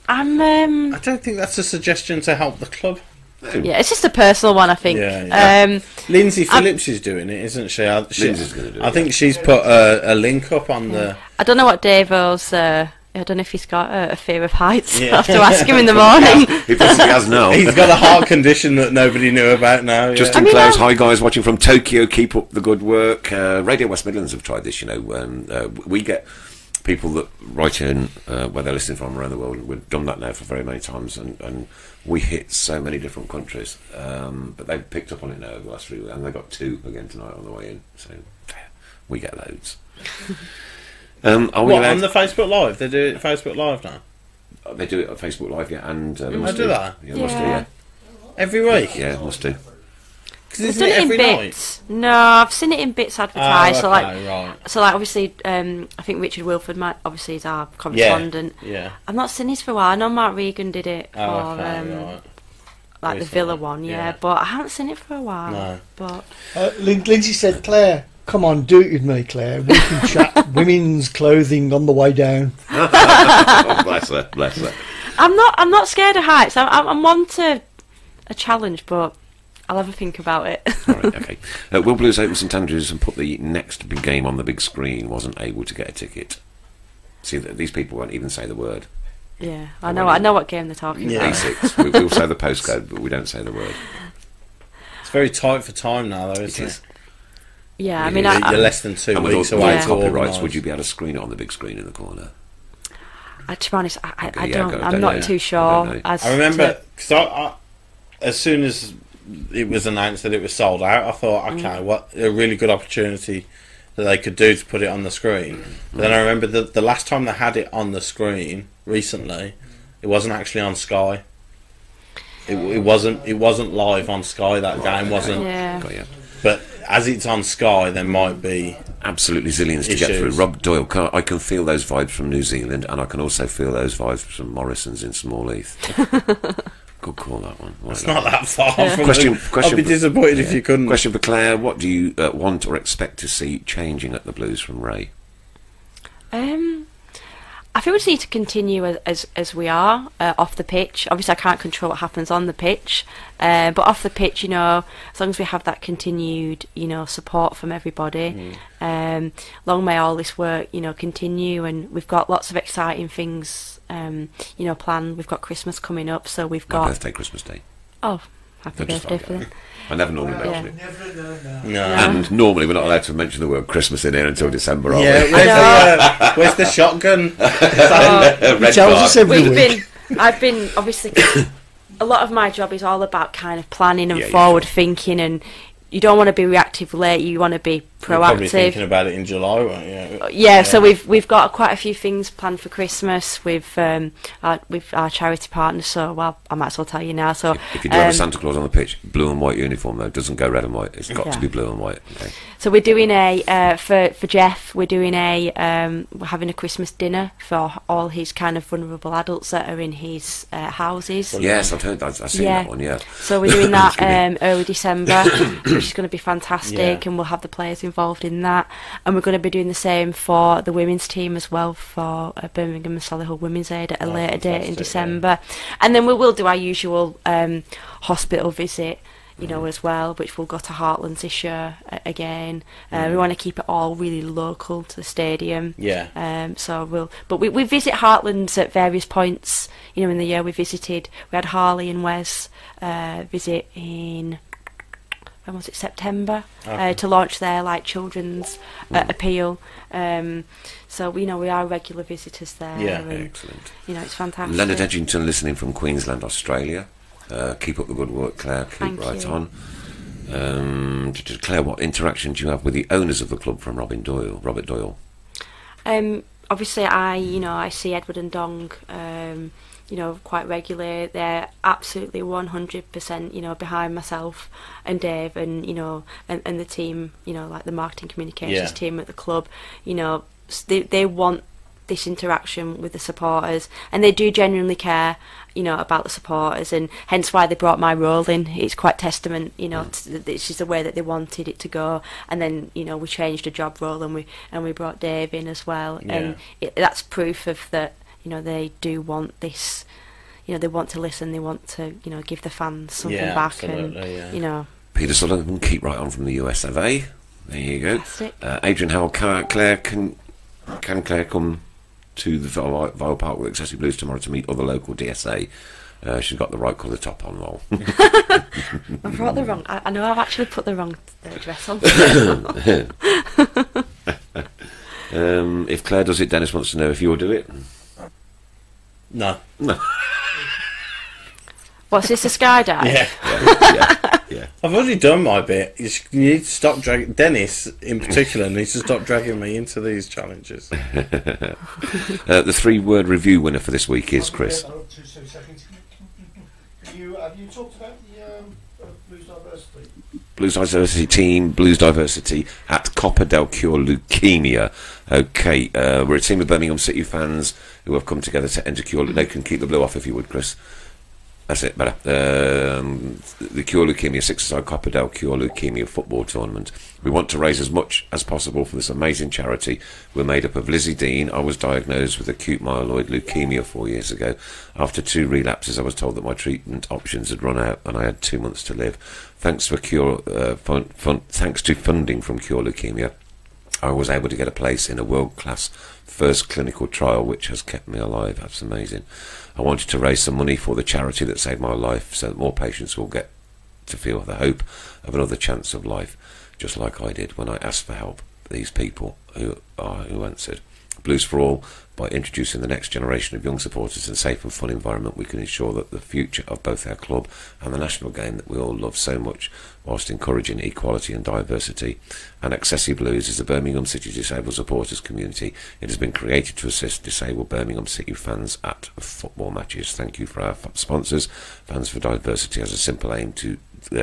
I'm. I don't think that's a suggestion to help the club. No. Yeah, it's just a personal one, I think. Yeah. Lindsay Phillips is doing it, isn't she? Lindsay's going to do it. I think she's put a link up on the. I don't know what Davo's I don't know if he's got a fear of heights. Yeah. I'll have to ask him in the morning. He possibly has now. He's got a heart condition that nobody knew about now. Justin I mean, Clowes, hi guys, watching from Tokyo. Keep up the good work. Radio West Midlands have tried this. We get people that write in where they're listening from around the world. We've done that now for very many times, and we hit so many different countries. But they've picked up on it now over the last 3 weeks, and they got 2 again tonight on the way in. So we get loads. Are we What, allowed? on the Facebook Live? They do it Facebook Live now? They do it on Facebook Live, yeah, and Must do that? Yeah, must do, Yeah. yeah. Every week? Yeah, must do. Because I've isn't done it it in every night? bits. No, I've seen it in bits advertised. Oh, okay, right. So obviously, I think Richard Wilford, obviously, is our Yeah. correspondent. Yeah. I've not seen this for a while. I know Mark Regan did it for Oh, okay, right. like the Recently, Villa one, yeah, yeah. but I haven't seen it for a while. No. But Lindsay said, Claire, come on, do it with me, Claire. We can chat women's clothing on the way down. Oh, bless her, bless her. I'm not scared of heights. I'm one to a challenge, but I'll have a think about it. All right, okay. Will Blues open St Andrews and put the next big game on the big screen. Wasn't able to get a ticket. See, these people won't even say the word. Yeah, I know what game they're talking Yeah. about. A6. We'll say the postcode, but we don't say the word. It's very tight for time now, though, isn't it? Yeah, I It mean, is. You're less than 2 And with weeks all away Yeah. to copyrights, organise. would you be able to screen it on the big screen in the corner? to be honest, I Okay, don't. yeah, I'm don't not know. too I sure. don't know. As I remember, to- because I, as soon as it was announced that it was sold out, I thought, okay, what a really good opportunity that they could do to put it on the screen. But then I remember the last time they had it on the screen recently, it wasn't actually on Sky. It wasn't live on Sky. That game wasn't. yeah. Got you. But as it's on Sky, there might be. Absolutely zillions to get through. Issues. Rob Doyle, I can feel those vibes from New Zealand, and I can also feel those vibes from Morrison's in Small Heath. Good call, that one. It's not that far from. Question I'd be for- disappointed if yeah. you couldn't. Question for Claire: what do you want or expect to see changing at the Blues from Ray? I think we just need to continue as we are off the pitch. Obviously, I can't control what happens on the pitch, but off the pitch, as long as we have that continued, support from everybody, long may all this work, continue. And we've got lots of exciting things, planned. We've got Christmas coming up, so we've My got birthday, Christmas Day. happy Just birthday like for that. them. I never normally mention Yeah. it. Never know. No. And normally we're not allowed to mention the word Christmas in here until December, are Yeah, we? where's the shotgun? Red He tells us card. every week. I've been obviously. A lot of my job is all about kind of planning and Yeah, yeah, forward thinking, and you don't want to be reactive late. You want to be You're probably proactive. thinking about it in July, weren't you? Yeah, so we've got quite a few things planned for Christmas with our charity partners. So I might as well tell you now. So If you do have a Santa Claus on the pitch, blue and white uniform though, doesn't go red and white. It's got Yeah. to be blue and white. Okay. So we're doing for Jeff. We're doing we're having a Christmas dinner for all his kind of vulnerable adults that are in his houses. Yes, I've heard that. I've seen Yeah. that one. Yeah. So we're doing that Excuse early December, which is going to be fantastic, Yeah. and we'll have the players involved in that. And we're going to be doing the same for the women's team as well, for Birmingham and Solihull Women's Aid at a later date in fantastic, December. And then we will do our usual hospital visit, as well, which we'll go to Heartlands this year again. We want to keep it all really local to the stadium. Yeah. We visit Heartlands at various points. In the year we visited, we had Harley and Wes visit in, when was it, September, to launch their children's appeal. So we are regular visitors there. Yeah. and, Excellent. it's fantastic. Leonard Edgington listening from Queensland, Australia. Keep up the good work, Claire. Keep Thank right you. on. Claire, what interaction do you have with the owners of the club from Robert Doyle? Obviously, I see Edward and Dong, quite regularly. They're absolutely 100%, behind myself and Dave and and the team, like the marketing communications Yeah. team at the club. They want this interaction with the supporters, and they do genuinely care, about the supporters, and hence why they brought my role in. It's quite testament, this is the way that they wanted it to go. And then, we changed the job role, and we brought Dave in as well, Yeah. and that's proof of that. They do want this. They want to listen. They want to, give the fans something Yeah, back, absolutely, and Peter Sullivan, keep right on from the US of A. There you go. Fantastic. Adrian Howell, Claire, can Claire come to the Vile Park with Accessory Blues tomorrow to meet other local DSA. She's got the right colour top on, lol. I brought the wrong. I know I've actually put the wrong dress on. If Claire does it, Dennis wants to know if you'll do it. No. What's this, a skydive? Yeah. I've already done my bit. You need to stop dragging... Dennis, in particular, needs to stop dragging me into these challenges. The 3-word review winner for this week is Chris. Have you talked about the Blues Diversity? Blues Diversity team, Blues Diversity at Copper del Cure Leukemia. Okay, we're a team of Birmingham City fans who have come together to enter Cure. They can keep the blue off if you would, Chris. That's it, better. The Cure Leukemia 6-a-side Copper del Cure Leukemia football tournament. We want to raise as much as possible for this amazing charity. We're made up of Lizzie Dean. I was diagnosed with acute myeloid leukemia 4 years ago. After 2 relapses, I was told that my treatment options had run out and I had 2 months to live. Thanks to funding from Cure Leukemia, I was able to get a place in a world-class first clinical trial, which has kept me alive. That's amazing. I wanted to raise some money for the charity that saved my life so that more patients will get to feel the hope of another chance of life, just like I did when I asked for help. These people who answered. Blues for All, by introducing the next generation of young supporters in a safe and fun environment, we can ensure that the future of both our club and the national game that we all love so much, whilst encouraging equality and diversity. And Accessory Blues is a Birmingham City disabled supporters community. It has been created to assist disabled Birmingham City fans at football matches. Thank you for our sponsors. Fans for Diversity has a simple aim to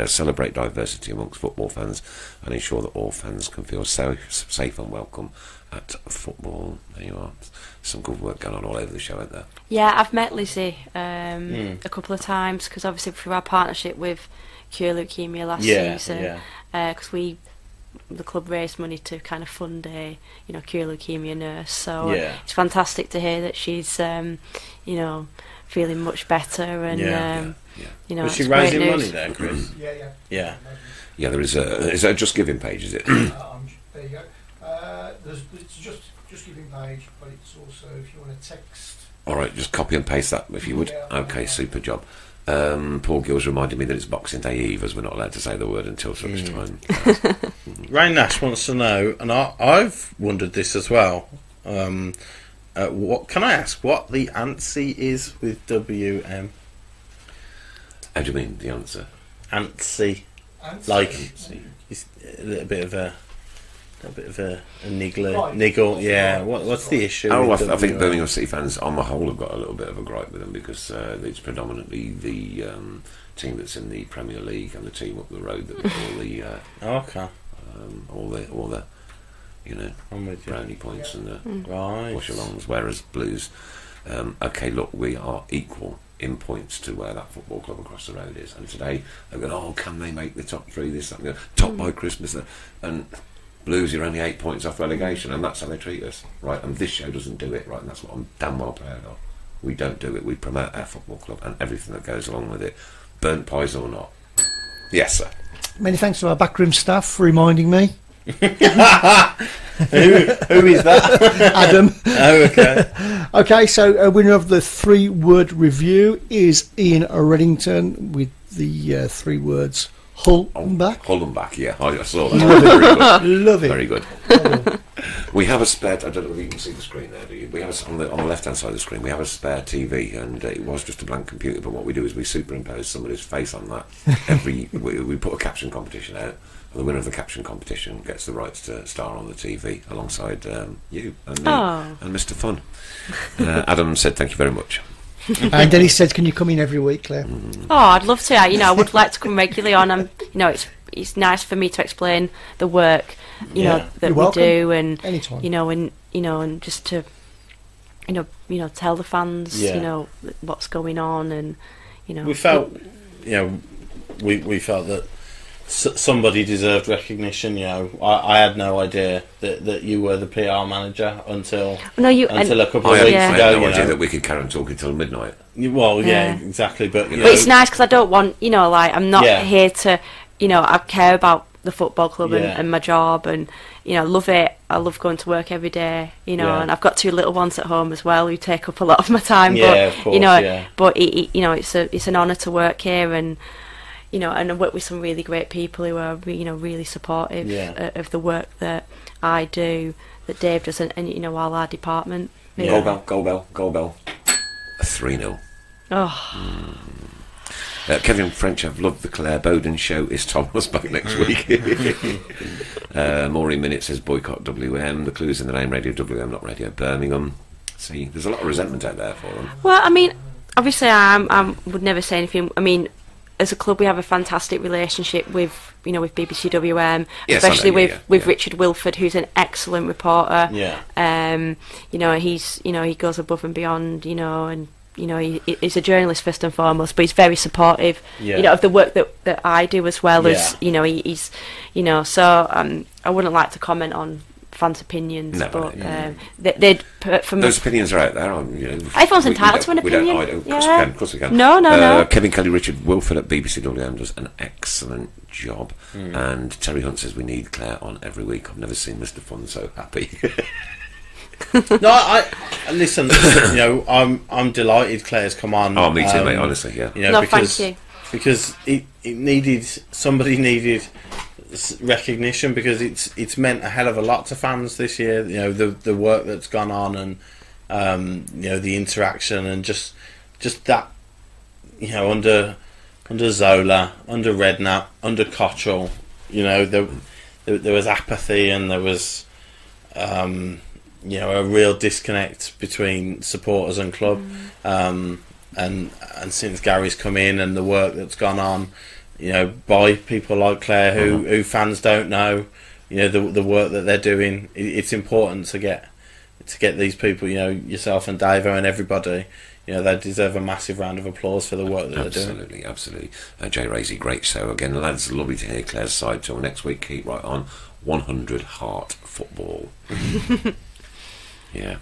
celebrate diversity amongst football fans and ensure that all fans can feel safe and welcome at football. There you are. Some good work going on all over the show, isn't there? Yeah, I've met Lizzie a couple of times because obviously through our partnership with Cure Leukemia last season, because the club raised money to kind of fund a Cure Leukemia nurse. So it's fantastic to hear that she's feeling much better and Was she raising money there, Chris? Yeah. Yeah, there is a Just Giving page, is it? There you go. It's just giving page, but it's also if you want to text. All right, just copy and paste that if you would. Okay, super job. Paul Gill's reminded me that it's Boxing Day Eve, as we're not allowed to say the word until such time. Ray Nash wants to know, and I've wondered this as well. What can I ask? What the ANSI is with WM? How do you mean the answer? ANSI, like it's a little bit of a niggle. Yeah. What's the issue? Oh, I think Birmingham City fans on the whole have got a little bit of a gripe with them because it's predominantly the team that's in the Premier League and the team up the road that all the brownie points and the push-alongs, whereas Blues, look, we are equal in points to where that football club across the road is, and today they're going, can they make the top 3, this, that, and the other, top by Christmas, and Blues, you're only 8 points off relegation, and that's how they treat us, right? And this show doesn't do it, right? And that's what I'm damn well proud of. We don't do it. We promote our football club and everything that goes along with it, burnt pies or not. Yes, sir. Many thanks to our backroom staff for reminding me. Who is that? Adam. Oh, okay. Okay, so a winner of the 3-word review is Ian Reddington with the 3 words Hull and back. Hull and back, yeah. I saw that. Love it. Very good. We have a spare. I don't know if you can see the screen there, do you? We have on the left-hand side of the screen. We have a spare TV, and it was just a blank computer. But what we do is we superimpose somebody's face on that. We put a caption competition out, and the winner of the caption competition gets the rights to star on the TV alongside you and me and Mr. Fun. Adam said, "Thank you very much." And then he said, "Can you come in every week, Claire?" Oh, I'd love to. I would like to come regularly on. It's nice for me to explain the work, that we do, and anytime. and just to, tell the fans, what's going on, and we felt, we felt that somebody deserved recognition. I had no idea that you were the PR manager until a couple of weeks ago. I had no idea that we could carry on talking till midnight. Well, exactly. But but it's nice because I don't want, I'm not here to, I care about the football club and my job, and love it. I love going to work every day, Yeah. and I've got 2 little ones at home as well who take up a lot of my time. Yeah, but, of course, but it's an honour to work here, and and I work with some really great people who are really supportive of the work that I do, that Dave does, and all our department. Goal bell. 3-0. Oh. Kevin French, I've loved the Claire Boden show. Is Thomas back next week? Maureen Minute says boycott WM. The clues in the name, Radio WM, not Radio Birmingham. See, there's a lot of resentment out there for them. Well, I mean, obviously, I would never say anything. I mean, as a club, we have a fantastic relationship with with BBC WM, Yes, especially I know, with Richard Wilford, who's an excellent reporter. Yeah. He goes above and beyond. And he's a journalist first and foremost, but he's very supportive. Yeah. Of the work that I do as well as he's So I wouldn't like to comment on fans' opinions, No, but no. from Those opinions are out there. Everyone's entitled to an opinion. Of course we can. No. Kevin Kelly, Richard Wilford at BBC WM does an excellent job, and Terry Hunt says we need Claire on every week. I've never seen Mr. Fun so happy. No, I listen. I'm delighted Claire's come on. Oh, me too, mate. Honestly, yeah. Because, thank you. Because somebody needed recognition, because it's meant a hell of a lot to fans this year. The work that's gone on, and the interaction, and just that under Zola, under Redknapp, under Cottrell, there was apathy, and there was a real disconnect between supporters and club. And since Gary's come in, and the work that's gone on, by people like Claire, who fans don't know, the work that they're doing, it's important to get these people, yourself and Davo and everybody, they deserve a massive round of applause for the work that they're doing. Absolutely. Jay Raisy, great show again, lads. Lovely to hear Claire's side. Till next week, keep right on. 100 Heart Football. Yeah.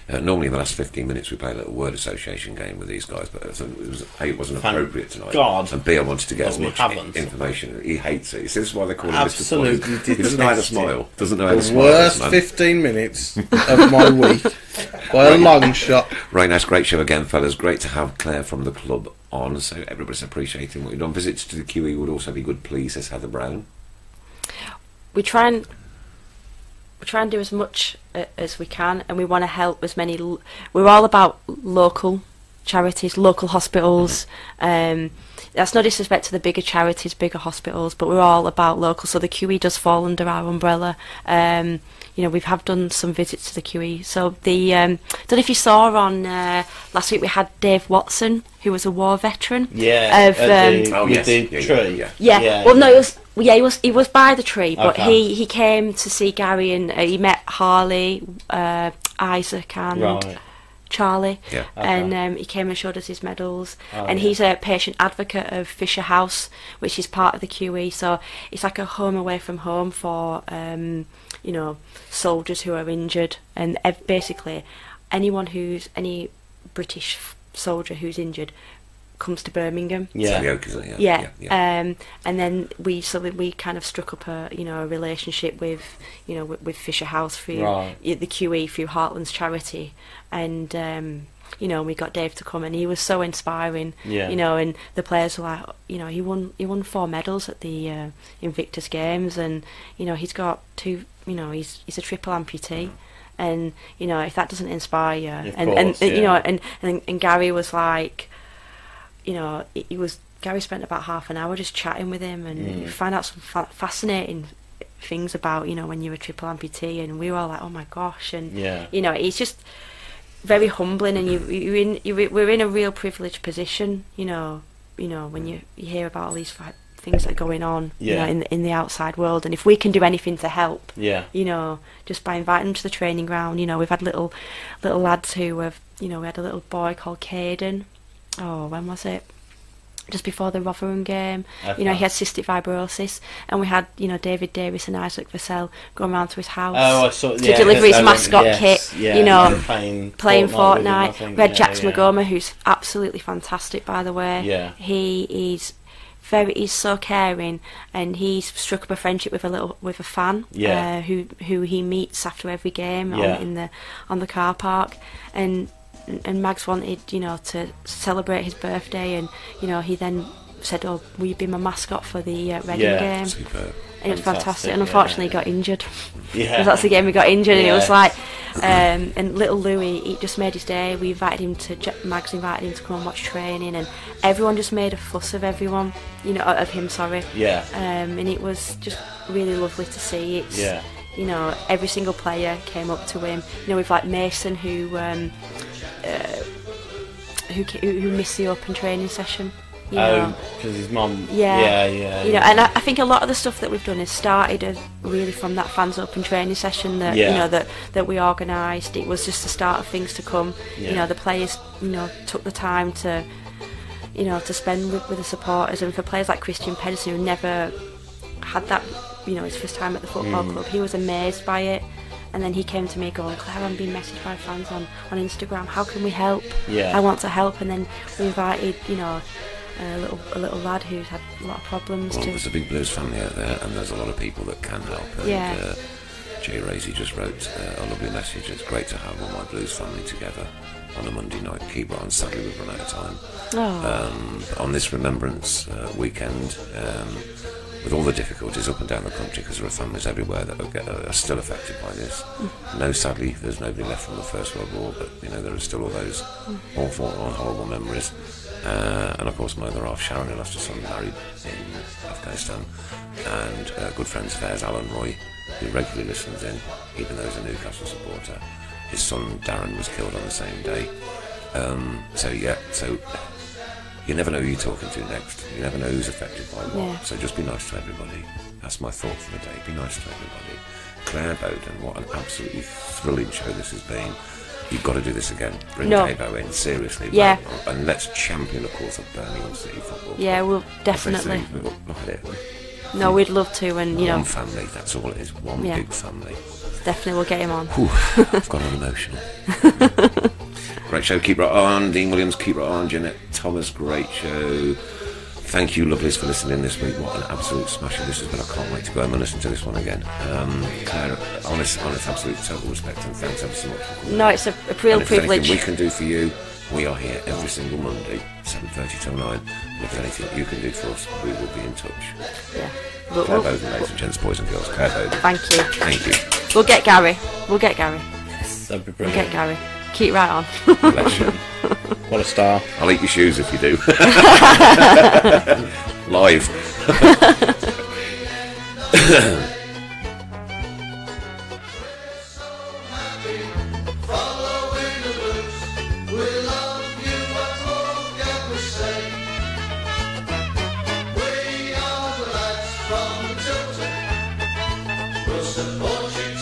Normally in the last 15 minutes we play a little word association game with these guys, but it wasn't appropriate tonight. God. And B, I wanted to get as we much haven't. information. He hates it. This is why they call him Absolutely Mr. Fun. He doesn't know how to smile. Doesn't know how to The smile. worst man. 15 minutes of my week by a long shot. Right, nice, great show again, fellas. Great to have Claire from the club on, so everybody's appreciating what you've done. Visits to the QE would also be good, please, says Heather Brown. We try and do as much as we can, and we want to help as many. We're all about local charities, local hospitals. That's no disrespect to the bigger charities, bigger hospitals, but we're all about local. So the QE does fall under our umbrella. We have done some visits to the QE. So the don't know if you saw on last week we had Dave Watson, who was a war veteran. Yeah. Of the tree. Yeah. Well, no, it was. Yeah, he was by the tree, but Okay. he came to see Gary, and he met Harley, Isaac, and Charlie, and he came and showed us his medals. He's a patient advocate of Fisher House, which is part of the QE. So it's like a home away from home for soldiers who are injured, and basically any British soldier who's injured comes to Birmingham. Yeah. And then we kind of struck up a relationship with Fisher House through the QE, through Heartland's charity, and we got Dave to come, and he was so inspiring. And the players were like, he won 4 medals at the Invictus Games, and he's got 2. He's a triple amputee. And if that doesn't inspire you, and Gary was like, Gary spent about half an hour just chatting with him, and you find out some fascinating things about when you're a triple amputee, and we were all like, oh my gosh, and it's just very humbling, and we're in a real privileged position, when you hear about all these things that are going on, in the outside world, and if we can do anything to help, just by inviting them to the training ground, we've had little lads who have, we had a little boy called Caden. Oh, when was it? Just before the Rotherham game. He had cystic fibrosis, and we had David Davis and Isaac Vassell going round to his house to deliver his mascot kit. Playing Fortnite. We had Jax Magoma, who's absolutely fantastic, by the way. He is he's so caring, and he's struck up a friendship with a fan, who he meets after every game on the car park, and Mags wanted, you know, to celebrate his birthday, and you know, he then said, "Oh, will you be my mascot for the Reading game?" Superb. And it was fantastic, and unfortunately he got injured. Yeah. Because that's the game he got injured, and it was like, and little Louis, he just made his day. We invited him Mags invited him to come and watch training, and everyone just made a fuss of everyone, you know, of him, sorry. Yeah. And it was just really lovely to see. It's, you know, every single player came up to him. You know, with like Mason, who missed the open training session. You know, because his mum. You know, and I think a lot of the stuff that we've done has started really from that fans open training session that you know that we organised. It was just the start of things to come. You know, the players, you know, took the time to, you know, to spend with the supporters, and for players like Christian Pedersen, who never had that, you know, his first time at the football club, he was amazed by it. And then he came to me going, "Claire, I'm being messaged by fans on Instagram. How can we help? I want to help." And then we invited, you know, a little lad who's had a lot of problems. Well, there's a big blues family out there, and there's a lot of people that can help. And, Jay Raisy just wrote a lovely message. It's great to have all my blues family together on a Monday night. Keep right on. Sadly, we've run out of time. On this Remembrance weekend, with all the difficulties up and down the country, because there are families everywhere that are still affected by this. No, sadly, there's nobody left from the First World War, but you know, there are still all those awful and horrible memories. And of course, my other half, Sharon, who lost her son, married in Afghanistan, and good friends of theirs, Alan Roy, who regularly listens in, even though he's a Newcastle supporter. His son Darren was killed on the same day. So you never know who you're talking to next. You never know who's affected by what. So just be nice to everybody. That's my thought for the day. Be nice to everybody. Claire Boden, what an absolutely thrilling show this has been. You've got to do this again. Bring Dave in, seriously. Yeah. And let's champion the cause of Birmingham City football. Yeah, we'll definitely. Look at it. No, we'd love to, and you know. One family, that's all it is. One big family. Definitely, we'll get him on. I've got all emotional. Great show, keep right on. Dean Williams, keep right on. Jeanette Thomas, great show. Thank you, lovelies, for listening this week. What an absolute smasher this has been. I can't wait to go home and listen to this one again. Claire, honest, absolute total respect, and thanks ever so much for coming. No, it's a real and privilege. If we can do for you, we are here every single Monday, 7:30 till 9. And if there's anything you can do for us, we will be in touch. Yeah. Claire Boden, ladies and gents, boys and girls. Claire Boden. Thank you. Thank you. We'll get Gary. That'd be brilliant. We'll get Gary. Keep right on. Bless you. What a star. I'll eat your shoes if you do. Live. Following the blues, we love you, what more can we say? We are the lads from Tilton, we'll support you.